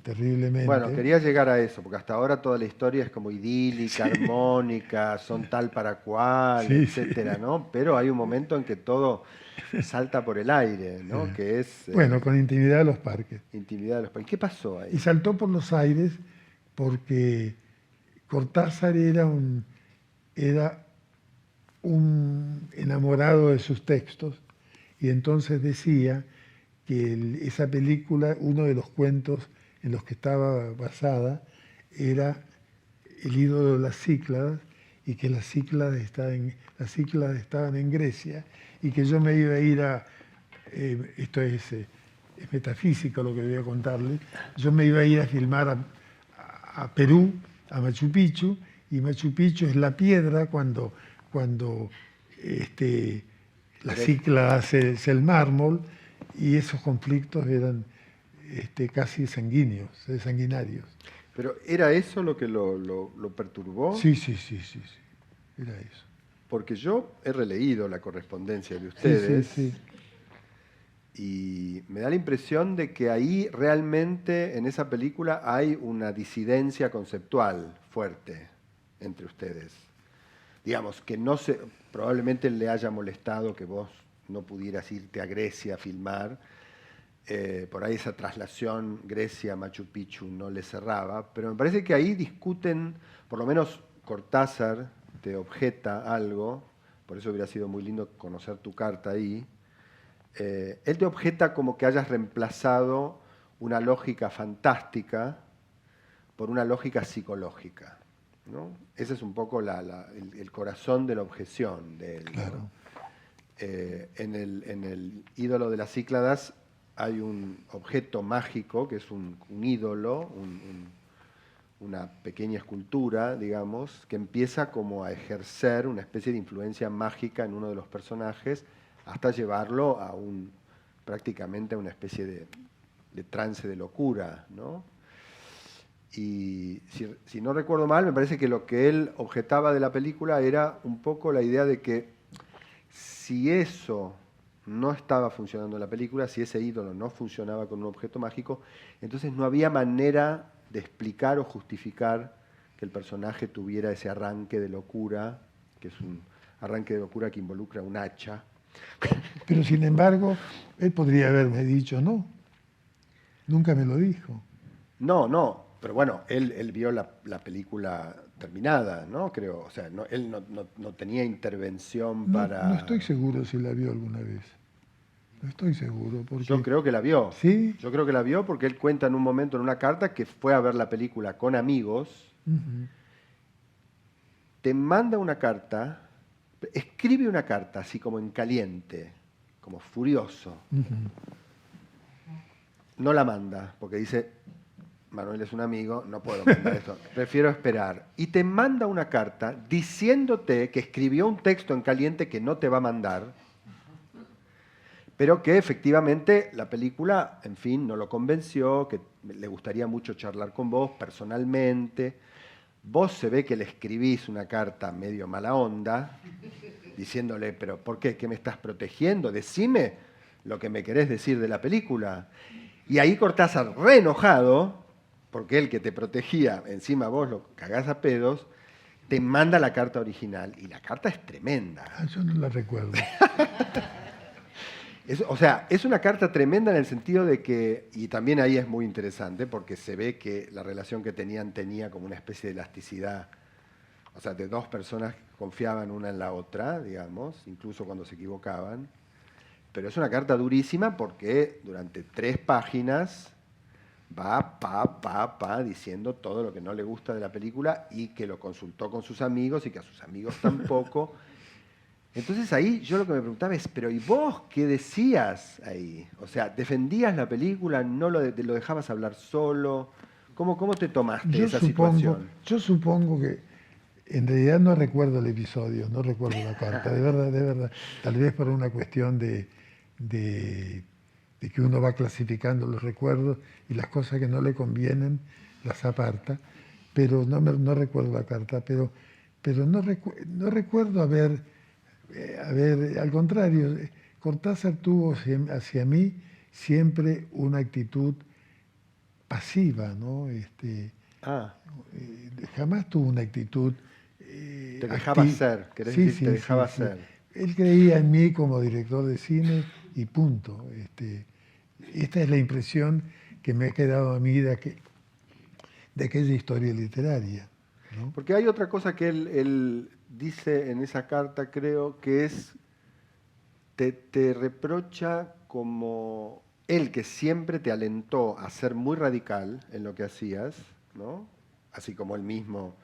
terriblemente. Bueno, quería llegar a eso, porque hasta ahora toda la historia es como idílica, armónica, son tal para cual, etcétera, ¿no? Pero hay un momento en que todo salta por el aire, ¿no? Que es... bueno, con Intimidad de los Parques. Intimidad de los Parques. ¿Qué pasó ahí? Y saltó por los aires porque Cortázar era un enamorado de sus textos y entonces decía que esa película, uno de los cuentos en los que estaba basada, era el ídolo de las Cícladas, y que las Cícladas estaban en Grecia, y que yo me iba a ir a, esto es metafísico lo que voy a contarle, yo me iba a ir a filmar a Perú, a Machu Picchu, y Machu Picchu es la piedra cuando la Cícladas es el mármol, y esos conflictos eran casi sanguíneos, sanguinarios. ¿Pero era eso lo que lo perturbó? Sí, era eso. Porque yo he releído la correspondencia de ustedes Sí. y me da la impresión de que ahí realmente en esa película hay una disidencia conceptual fuerte entre ustedes. Digamos, que no se, probablemente le haya molestado que vos no pudieras irte a Grecia a filmar. Por ahí esa traslación Grecia-Machu Picchu no le cerraba, pero me parece que ahí discuten, por lo menos Cortázar te objeta algo, por eso hubiera sido muy lindo conocer tu carta ahí. Él te objeta como que hayas reemplazado una lógica fantástica por una lógica psicológica, ¿no? Ese es un poco el corazón de la objeción de él, claro. ¿no? En el ídolo de las Cícladas hay un objeto mágico que es un ídolo, una pequeña escultura, digamos, que empieza como a ejercer una especie de influencia mágica en uno de los personajes hasta llevarlo a prácticamente a una especie de trance de locura, ¿no? Y si no recuerdo mal, me parece que lo que él objetaba de la película era un poco la idea de que si eso no estaba funcionando en la película, si ese ídolo no funcionaba con un objeto mágico, entonces no había manera de explicar o justificar que el personaje tuviera ese arranque de locura, que es un arranque de locura que involucra un hacha. Pero sin embargo, él podría haberme dicho no. Nunca me lo dijo. No, pero bueno, él vio la película terminada, ¿no? Creo, o sea, él no tenía intervención para... No estoy seguro si la vio alguna vez. No estoy seguro. Porque... Yo creo que la vio. ¿Sí? Yo creo que la vio porque él cuenta en un momento en una carta que fue a ver la película con amigos, te manda una carta, escribe una carta así como en caliente, como furioso. No la manda porque dice, Manuel es un amigo, no puedo mandar esto, prefiero esperar. Y te manda una carta diciéndote que escribió un texto en caliente que no te va a mandar, pero que efectivamente la película, en fin, no lo convenció, que le gustaría mucho charlar con vos personalmente. Vos se ve que le escribís una carta medio mala onda, diciéndole, pero ¿por qué? ¿Qué me estás protegiendo? Decime lo que me querés decir de la película. Y ahí Cortázar, re enojado, porque él que te protegía, encima vos lo cagás a pedos, te manda la carta original. Y la carta es tremenda. Yo no la recuerdo. O sea, es una carta tremenda en el sentido de que, y también ahí es muy interesante, porque se ve que la relación que tenían tenía como una especie de elasticidad, o sea, de dos personas que confiaban una en la otra, digamos, incluso cuando se equivocaban. Pero es una carta durísima porque durante 3 páginas va diciendo todo lo que no le gusta de la película y que lo consultó con sus amigos y que a sus amigos tampoco. Entonces ahí yo lo que me preguntaba es, pero ¿y vos qué decías ahí? O sea, ¿defendías la película? ¿No lo dejabas hablar solo? ¿Cómo te tomaste esa situación? Yo supongo que en realidad no recuerdo el episodio, no recuerdo la carta, de verdad. Tal vez por una cuestión de que uno va clasificando los recuerdos y las cosas que no le convienen las aparta, pero no recuerdo la carta, pero no recuerdo haber, al contrario, Cortázar tuvo hacia mí siempre una actitud pasiva, ¿no? Jamás tuvo una actitud... te dejaba ser, querés decir, te dejaba ser. Él creía en mí como director de cine y punto. Esta es la impresión que me ha quedado a mí de aquella historia literaria, ¿no? Porque hay otra cosa que él dice en esa carta, creo, que es, te reprocha como él que siempre te alentó a ser muy radical en lo que hacías, ¿no? Así como él mismo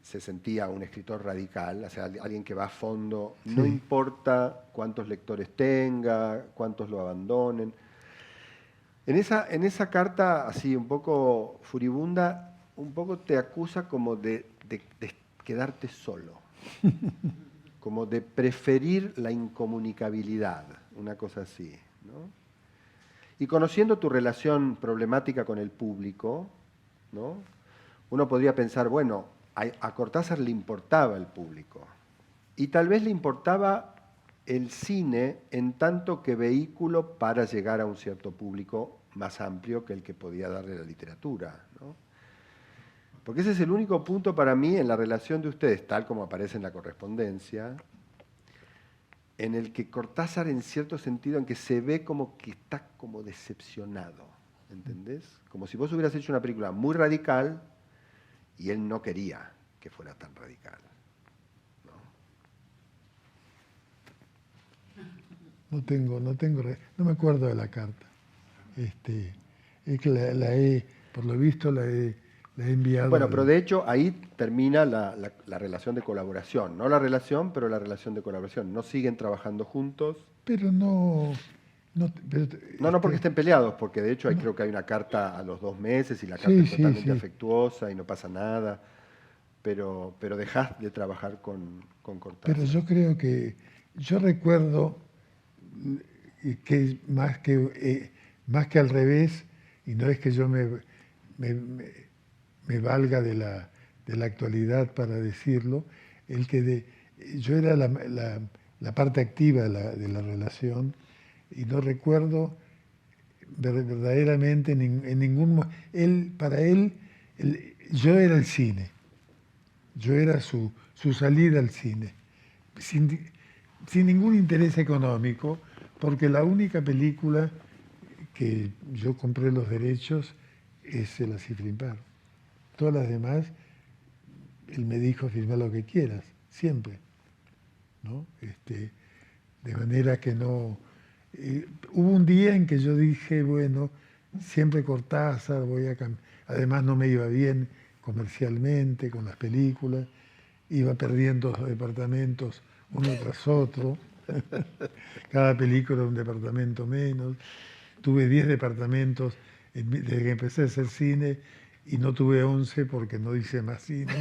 se sentía un escritor radical, o sea, alguien que va a fondo, no Sí. importa cuántos lectores tenga, cuántos lo abandonen. En esa carta, así un poco furibunda, un poco te acusa como de quedarte solo, como de preferir la incomunicabilidad, una cosa así, ¿no? Y conociendo tu relación problemática con el público, ¿no? Uno podría pensar, bueno, a Cortázar le importaba el público y tal vez le importaba el cine en tanto que vehículo para llegar a un cierto público más amplio que el que podía darle la literatura, ¿no? Porque ese es el único punto para mí en la relación de ustedes, tal como aparece en la correspondencia, en el que Cortázar, en cierto sentido, en que se ve como que está como decepcionado, ¿entendés? Como si vos hubieras hecho una película muy radical y él no quería que fuera tan radical, ¿no? No me acuerdo de la carta. Es que por lo visto la he enviado. Bueno, pero de hecho ahí termina la relación de colaboración. No la relación, pero la relación de colaboración. No siguen trabajando juntos. Pero no. No porque estén peleados, porque de hecho creo que hay una carta a los 2 meses y la carta Sí, es sí, totalmente sí. afectuosa y no pasa nada. Pero dejás de trabajar con Cortázar. Pero yo creo que. Yo recuerdo que más que al revés, y no es que yo me valga de la actualidad para decirlo, yo era la parte activa de la relación y no recuerdo verdaderamente en ningún para él, yo era el cine, yo era su salida al cine, sin, sin ningún interés económico, porque la única película que yo compré los derechos es La Cifra Impar. Todas las demás, él me dijo, firma lo que quieras, siempre, ¿no? De manera que no. Hubo un día en que yo dije, bueno, siempre Cortázar, voy a cambiar. Además no me iba bien comercialmente con las películas, iba perdiendo los departamentos uno tras otro. Cada película un departamento menos. Tuve 10 departamentos desde que empecé a hacer cine y no tuve 11 porque no hice más cine.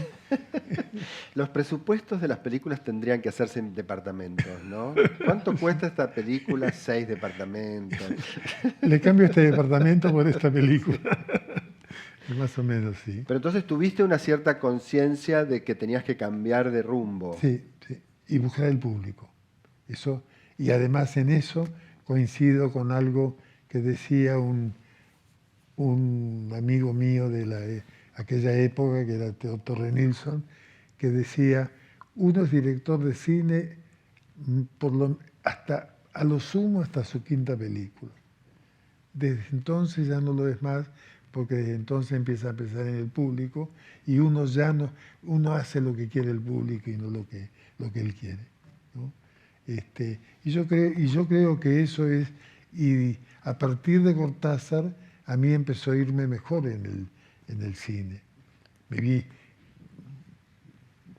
Los presupuestos de las películas tendrían que hacerse en departamentos, ¿no? ¿Cuánto cuesta esta película? 6 departamentos. Le cambio este departamento por esta película. Más o menos, sí. Pero entonces tuviste una cierta conciencia de que tenías que cambiar de rumbo. Sí, sí. Y buscar el público. Eso, y además en eso coincido con algo que decía un amigo mío de aquella época, que era Torre Nilsson, que decía, uno es director de cine a lo sumo hasta su quinta película. Desde entonces ya no lo es más, porque desde entonces empieza a pensar en el público y uno hace lo que quiere el público y no lo que él quiere, ¿no? Y yo creo que eso es, y a partir de Cortázar, a mí empezó a irme mejor en el cine.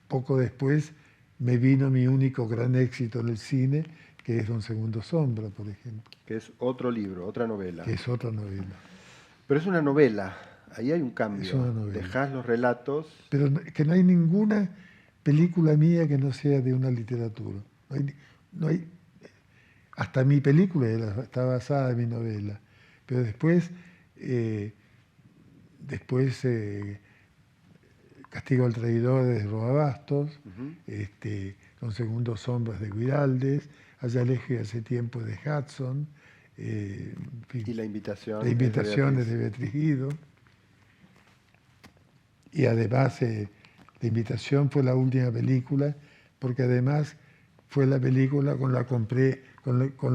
Poco después me vino mi único gran éxito en el cine, que es Don Segundo Sombra, por ejemplo. Que es otro libro, otra novela. Que es otra novela. Pero es una novela, ahí hay un cambio. Es una novela. Dejás los relatos. Pero que no hay ninguna película mía que no sea de una literatura. No hay, hasta mi película está basada en mi novela. Pero después Castigo al traidor de Roabastos, Con segundos sombras de Guiraldes, Allá lejos y hace tiempo de Hudson, en fin, Y la invitación. La invitación es de Beatriz Guido. Y además La invitación fue la última película, porque además fue la película con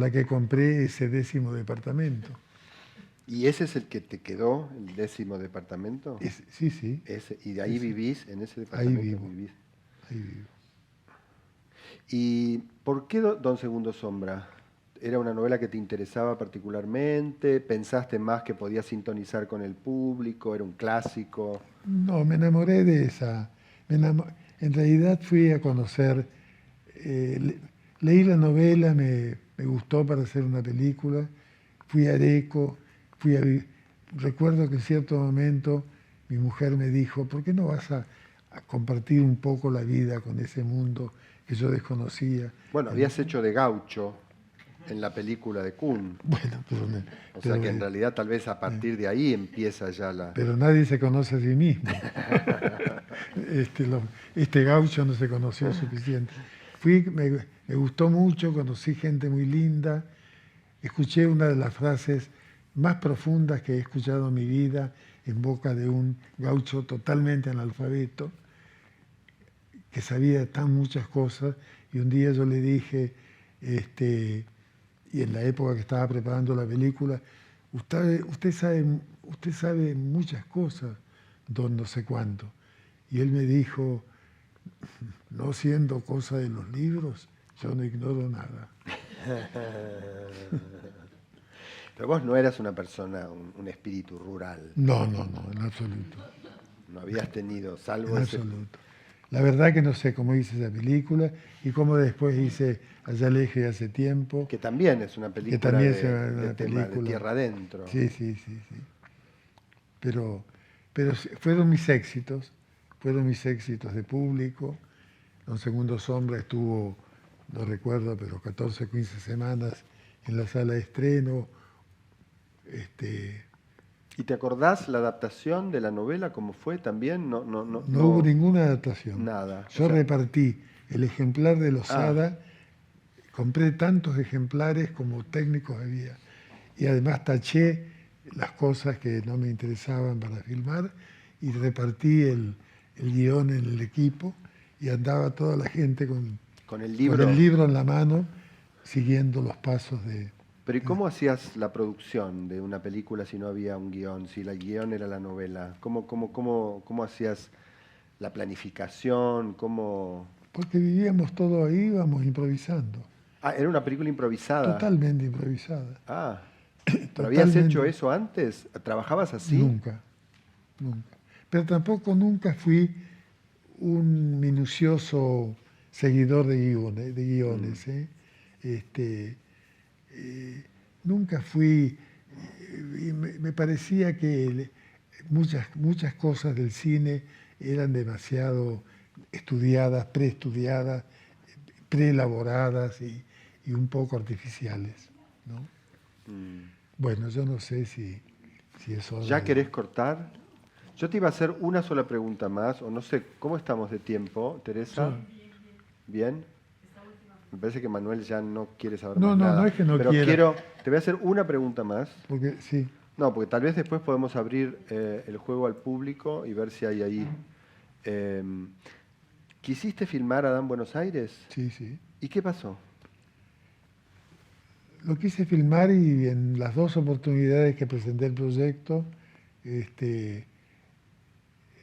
la que compré ese 10º departamento. ¿Y ese es el que te quedó, el 10º departamento? Sí, sí. ¿Y de ahí vivís en ese Ahí departamento? vivo. Ahí vivo. ¿Y por qué Don Segundo Sombra? ¿Era una novela que te interesaba particularmente? ¿Pensaste más que podía sintonizar con el público? ¿Era un clásico? No, me enamoré de esa. En realidad fui a conocer, leí la novela, me gustó para hacer una película, fui a Areco, recuerdo que en cierto momento mi mujer me dijo, ¿por qué no vas a compartir un poco la vida con ese mundo que yo desconocía? Bueno, habías hecho de gaucho en la película de Kuhn. Bueno, O sea que en realidad tal vez a partir de ahí empieza ya la... pero nadie se conoce a sí mismo. Este gaucho no se conoció suficiente. Me gustó mucho, conocí gente muy linda, escuché una de las frases más profundas que he escuchado en mi vida en boca de un gaucho totalmente analfabeto, que sabía tan muchas cosas, y un día yo le dije, y en la época que estaba preparando la película, usted sabe muchas cosas, don no sé cuánto. Y él me dijo, no siendo cosa de los libros, yo no ignoro nada. Pero vos no eras una persona, un espíritu rural. No, en absoluto. No habías tenido, salvo En ese... absoluto. La verdad que no sé cómo hice esa película y cómo después hice Allá lejos hace tiempo. Que también es una película, Que también de, es una de tema de película. tierra adentro. Sí. Pero fueron mis éxitos de público. Don Segundo Sombra estuvo, no recuerdo, pero 14 o 15 semanas en la sala de estreno. ¿Y te acordás la adaptación de la novela cómo fue también? No hubo ninguna adaptación. Nada. Yo repartí el ejemplar de Losada, compré tantos ejemplares como técnicos había. Y además taché las cosas que no me interesaban para filmar y repartí el guión en el equipo y andaba toda la gente con el libro en la mano siguiendo los pasos de... Pero ¿y cómo hacías la producción de una película si no había un guión, si el guión era la novela? ¿Cómo hacías la planificación? Porque vivíamos todo ahí, íbamos improvisando. Ah, era una película improvisada. Totalmente improvisada. Ah, ¿pero habías hecho eso antes? ¿Trabajabas así? Nunca. Pero tampoco nunca fui un minucioso seguidor de guiones. Nunca fui, me parecía que muchas cosas del cine eran demasiado estudiadas, preestudiadas, preelaboradas y un poco artificiales, ¿no? Bueno, yo no sé si eso... ¿Ya querés cortar? Yo te iba a hacer una sola pregunta más, o no sé, ¿cómo estamos de tiempo, Teresa? Sí. ¿Bien? Me parece que Manuel ya no quiere saber más nada. No es que no pero quiera. Te voy a hacer una pregunta más. Porque sí. No, porque tal vez después podemos abrir el juego al público y ver si hay ahí. ¿Quisiste filmar Adán Buenos Aires? Sí. ¿Y qué pasó? Lo quise filmar y en las dos oportunidades que presenté el proyecto,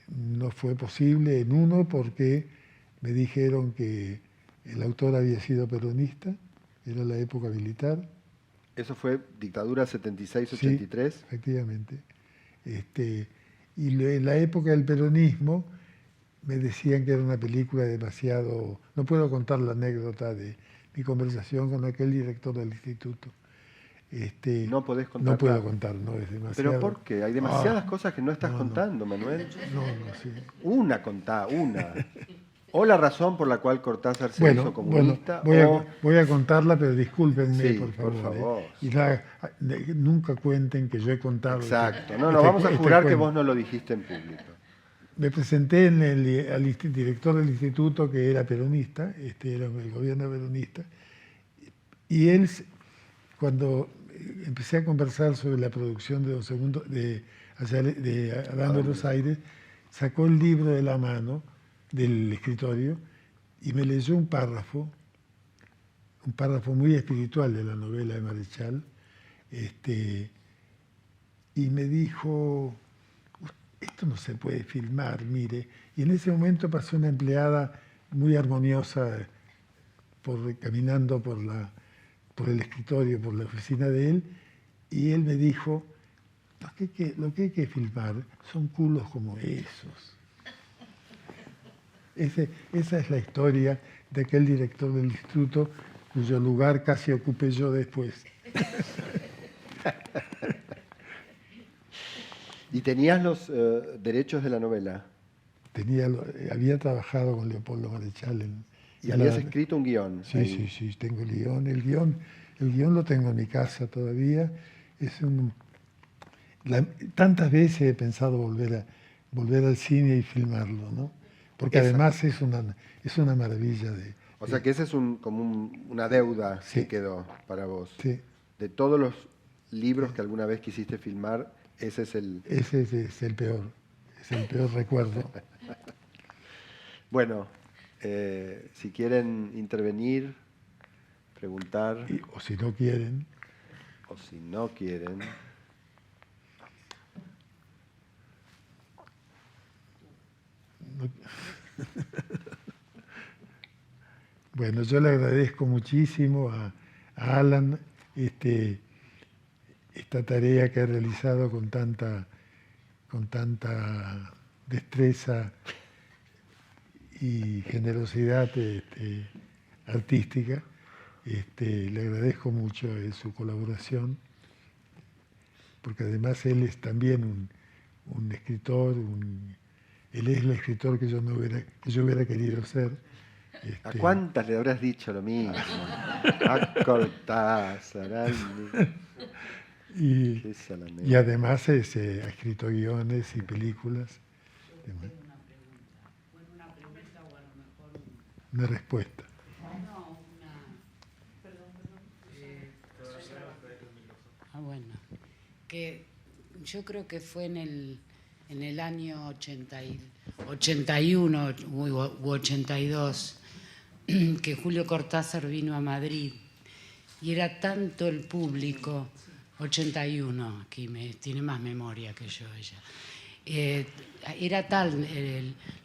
no fue posible. En uno porque me dijeron que el autor había sido peronista, era la época militar. ¿Eso fue dictadura 76-83? Sí, efectivamente. Y en la época del peronismo me decían que era una película demasiado... No puedo contar la anécdota de mi conversación con aquel director del instituto. No podés contar. No puedo contar, no es demasiado. ¿Pero por qué? Hay demasiadas cosas que no estás contando, Manuel. No, sí. Una contá, una. O la razón por la cual Cortázar se hizo comunista. Voy a contarla, pero discúlpenme, Sí, por favor. por favor. Y nunca cuenten que yo he contado. Exacto. No, vamos a jurar que vos no lo dijiste en público. Me presenté al director del instituto, que era peronista, era el gobierno peronista, y él, cuando empecé a conversar sobre la producción de Adán Buenos Aires, sacó el libro de la mano del escritorio y me leyó un párrafo muy espiritual de la novela de Marechal, y me dijo, esto no se puede filmar, mire. Y en ese momento pasó una empleada muy armoniosa caminando por por el escritorio, por la oficina de él, y él me dijo, lo que hay que filmar son culos como esos. Esa es la historia de aquel director del instituto cuyo lugar casi ocupé yo después. ¿Y tenías los derechos de la novela? Había trabajado con Leopoldo Marechal. ¿Y habías escrito un guión? Sí, tengo el guión. El guión lo tengo en mi casa todavía. Tantas veces he pensado volver al cine y filmarlo, ¿no? Porque además es una maravilla de... O sea que ese es como una deuda que quedó para vos. Sí. De todos los libros que alguna vez quisiste filmar, ese es el... Ese es el peor recuerdo. Bueno, si quieren intervenir, preguntar... O si no quieren... O si no quieren... Bueno, yo le agradezco muchísimo a Alan esta tarea que ha realizado con tanta destreza y generosidad artística. Le agradezco mucho su colaboración, porque además él es también un escritor, él es el escritor que yo hubiera querido ser. ¿A cuántas le habrás dicho lo mismo? A Cortázar. Y además ha escrito guiones y películas. Tengo una pregunta. Bueno, una pregunta o a lo mejor una respuesta. No, Perdón. Bueno. Que yo creo que fue en el año 81 u 82 que Julio Cortázar vino a Madrid y era tanto el público, 81, aquí tiene más memoria que yo ella, era tal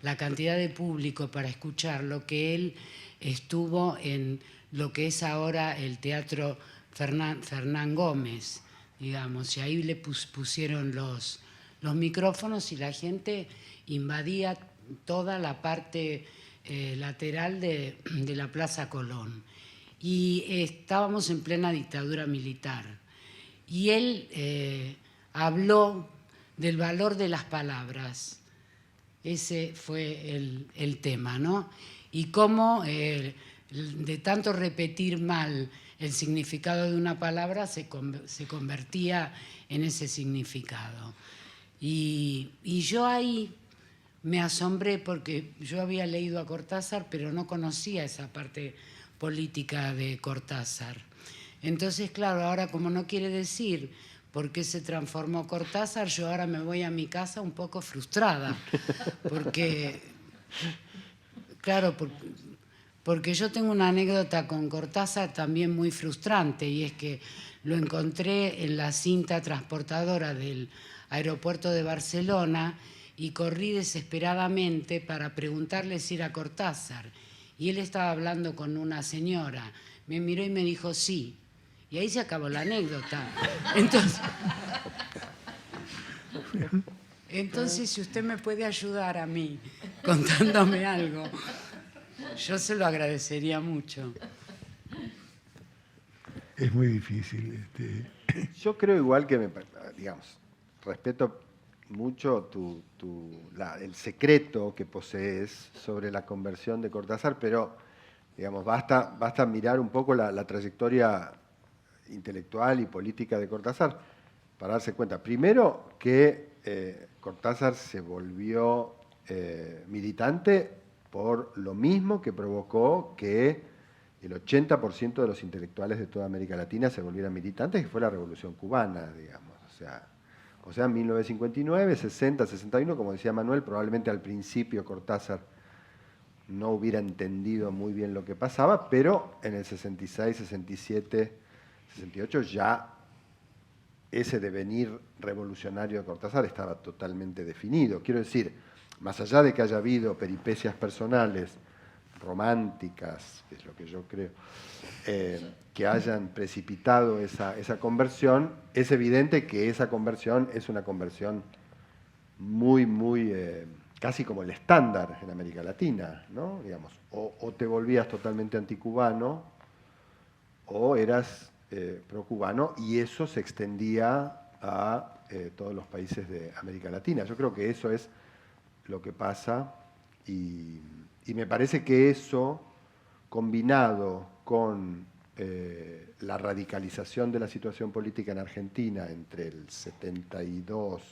la cantidad de público para escucharlo que él estuvo en lo que es ahora el Teatro Fernán Gómez, digamos, y ahí le pusieron los micrófonos y la gente invadía toda la parte lateral de la Plaza Colón. Y estábamos en plena dictadura militar. Y él habló del valor de las palabras. Ese fue el tema, ¿no? Y cómo de tanto repetir mal el significado de una palabra se convertía en ese significado. Y yo ahí me asombré porque yo había leído a Cortázar, pero no conocía esa parte política de Cortázar. Entonces, claro, ahora como no quiere decir por qué se transformó Cortázar, yo ahora me voy a mi casa un poco frustrada, porque, claro, porque yo tengo una anécdota con Cortázar también muy frustrante, y es que lo encontré en la cinta transportadora del aeropuerto de Barcelona y corrí desesperadamente para preguntarle si era Cortázar. Y él estaba hablando con una señora, me miró y me dijo sí. Y ahí se acabó la anécdota. Entonces, si usted me puede ayudar a mí contándome algo, yo se lo agradecería mucho. Es muy difícil. Yo creo igual que, digamos, respeto mucho el secreto que posees sobre la conversión de Cortázar, pero, digamos, basta mirar un poco la trayectoria intelectual y política de Cortázar para darse cuenta. Primero, que Cortázar se volvió militante por lo mismo que provocó que el 80% de los intelectuales de toda América Latina se volvieran militantes, que fue la Revolución Cubana, digamos. O sea, en 1959, 60, 61, como decía Manuel, probablemente al principio Cortázar no hubiera entendido muy bien lo que pasaba, pero en el 66, 67, 68 ya ese devenir revolucionario de Cortázar estaba totalmente definido. Quiero decir, más allá de que haya habido peripecias personales románticas, que es lo que yo creo, que hayan precipitado esa conversión, es evidente que esa conversión es una conversión muy, casi como el estándar en América Latina, ¿no? Digamos, o te volvías totalmente anticubano o eras procubano, y eso se extendía a todos los países de América Latina. Yo creo que eso es lo que pasa, y me parece que eso, combinado con la radicalización de la situación política en Argentina entre el 72,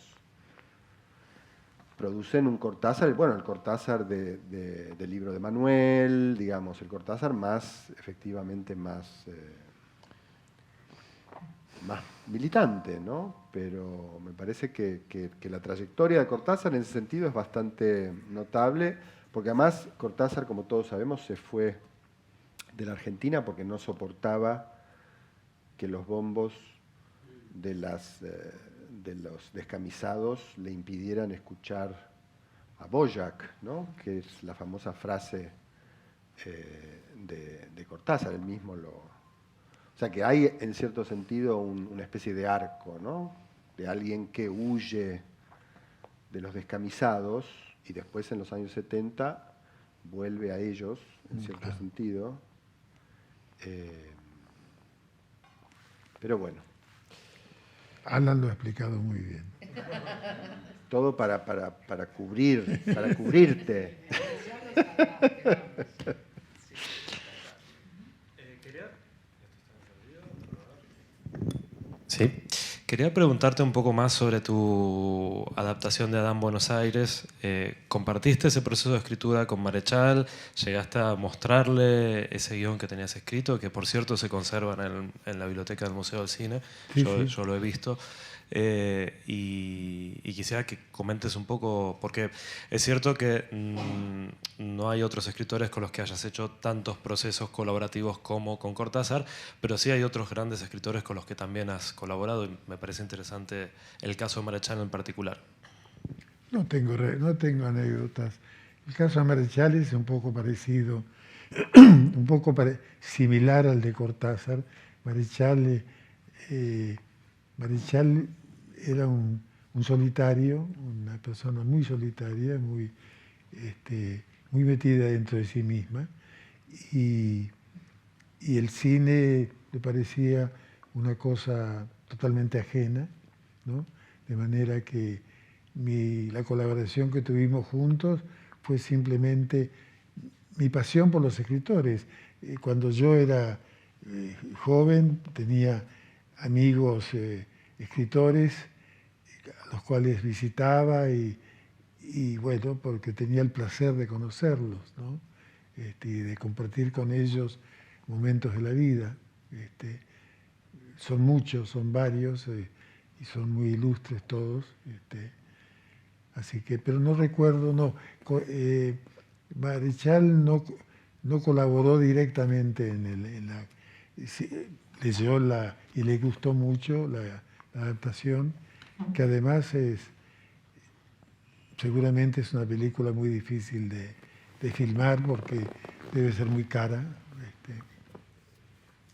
producen un Cortázar, bueno, el Cortázar del libro de Manuel, digamos, el Cortázar más, efectivamente, más militante, ¿no? Pero me parece que la trayectoria de Cortázar en ese sentido es bastante notable, porque además Cortázar, como todos sabemos, se fue de la Argentina porque no soportaba que los bombos de los descamisados le impidieran escuchar a Boyac, ¿no? Que es la famosa frase de Cortázar, él mismo O sea que hay en cierto sentido una especie de arco, ¿no? De alguien que huye de los descamisados y después en los años 70 vuelve a ellos, en cierto sentido. Pero bueno. Alan lo ha explicado muy bien. Todo para cubrirte. Sí. Quería preguntarte un poco más sobre tu adaptación de Adán Buenos Aires. ¿Compartiste ese proceso de escritura con Marechal? ¿Llegaste a mostrarle ese guión que tenías escrito, que por cierto se conserva en la biblioteca del Museo del Cine? Sí, yo lo he visto. Y quisiera que comentes un poco, porque es cierto que no hay otros escritores con los que hayas hecho tantos procesos colaborativos como con Cortázar, pero sí hay otros grandes escritores con los que también has colaborado, y me parece interesante el caso de Marechal en particular. No tengo anécdotas. El caso de Marechal es un poco parecido, un poco similar al de Cortázar. Marechal era un solitario, una persona muy solitaria, muy metida dentro de sí misma, y el cine le parecía una cosa totalmente ajena, ¿no? De manera que la colaboración que tuvimos juntos fue simplemente mi pasión por los escritores. Cuando yo era joven tenía amigos escritores a los cuales visitaba y bueno, porque tenía el placer de conocerlos, ¿no? Y de compartir con ellos momentos de la vida. Son muchos, son varios y son muy ilustres todos. Así que, pero no recuerdo, no. Marechal no colaboró directamente leyó y le gustó mucho la adaptación, que además seguramente es una película muy difícil de filmar porque debe ser muy cara.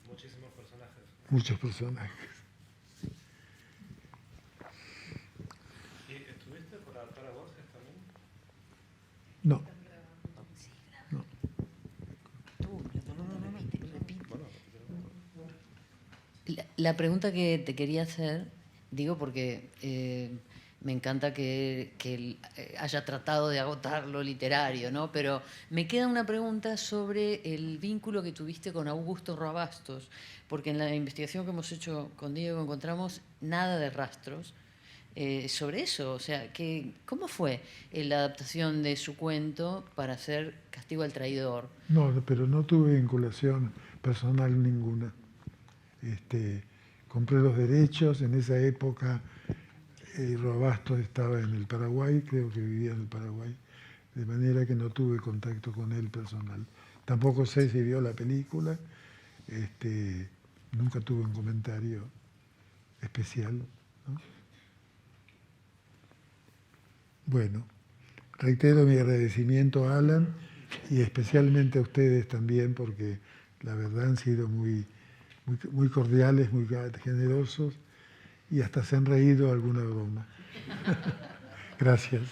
Muchísimos personajes. Muchos personajes. ¿Y estuviste por adaptar a Borges también? No. La pregunta que te quería hacer, digo porque me encanta que él haya tratado de agotar lo literario, ¿no? Pero me queda una pregunta sobre el vínculo que tuviste con Augusto Rabastos, porque en la investigación que hemos hecho con Diego encontramos nada de rastros sobre eso. O sea, ¿cómo fue la adaptación de su cuento para hacer Castigo al Traidor? No, pero no tuve vinculación personal ninguna. Compré los derechos, en esa época Rabastos estaba en el Paraguay, creo que vivía en el Paraguay, de manera que no tuve contacto con él personal. Tampoco sé si vio la película, nunca tuve un comentario especial, ¿no? Bueno, reitero mi agradecimiento a Alan y especialmente a ustedes también, porque la verdad han sido muy cordiales, muy generosos, y hasta se han reído alguna broma. Gracias.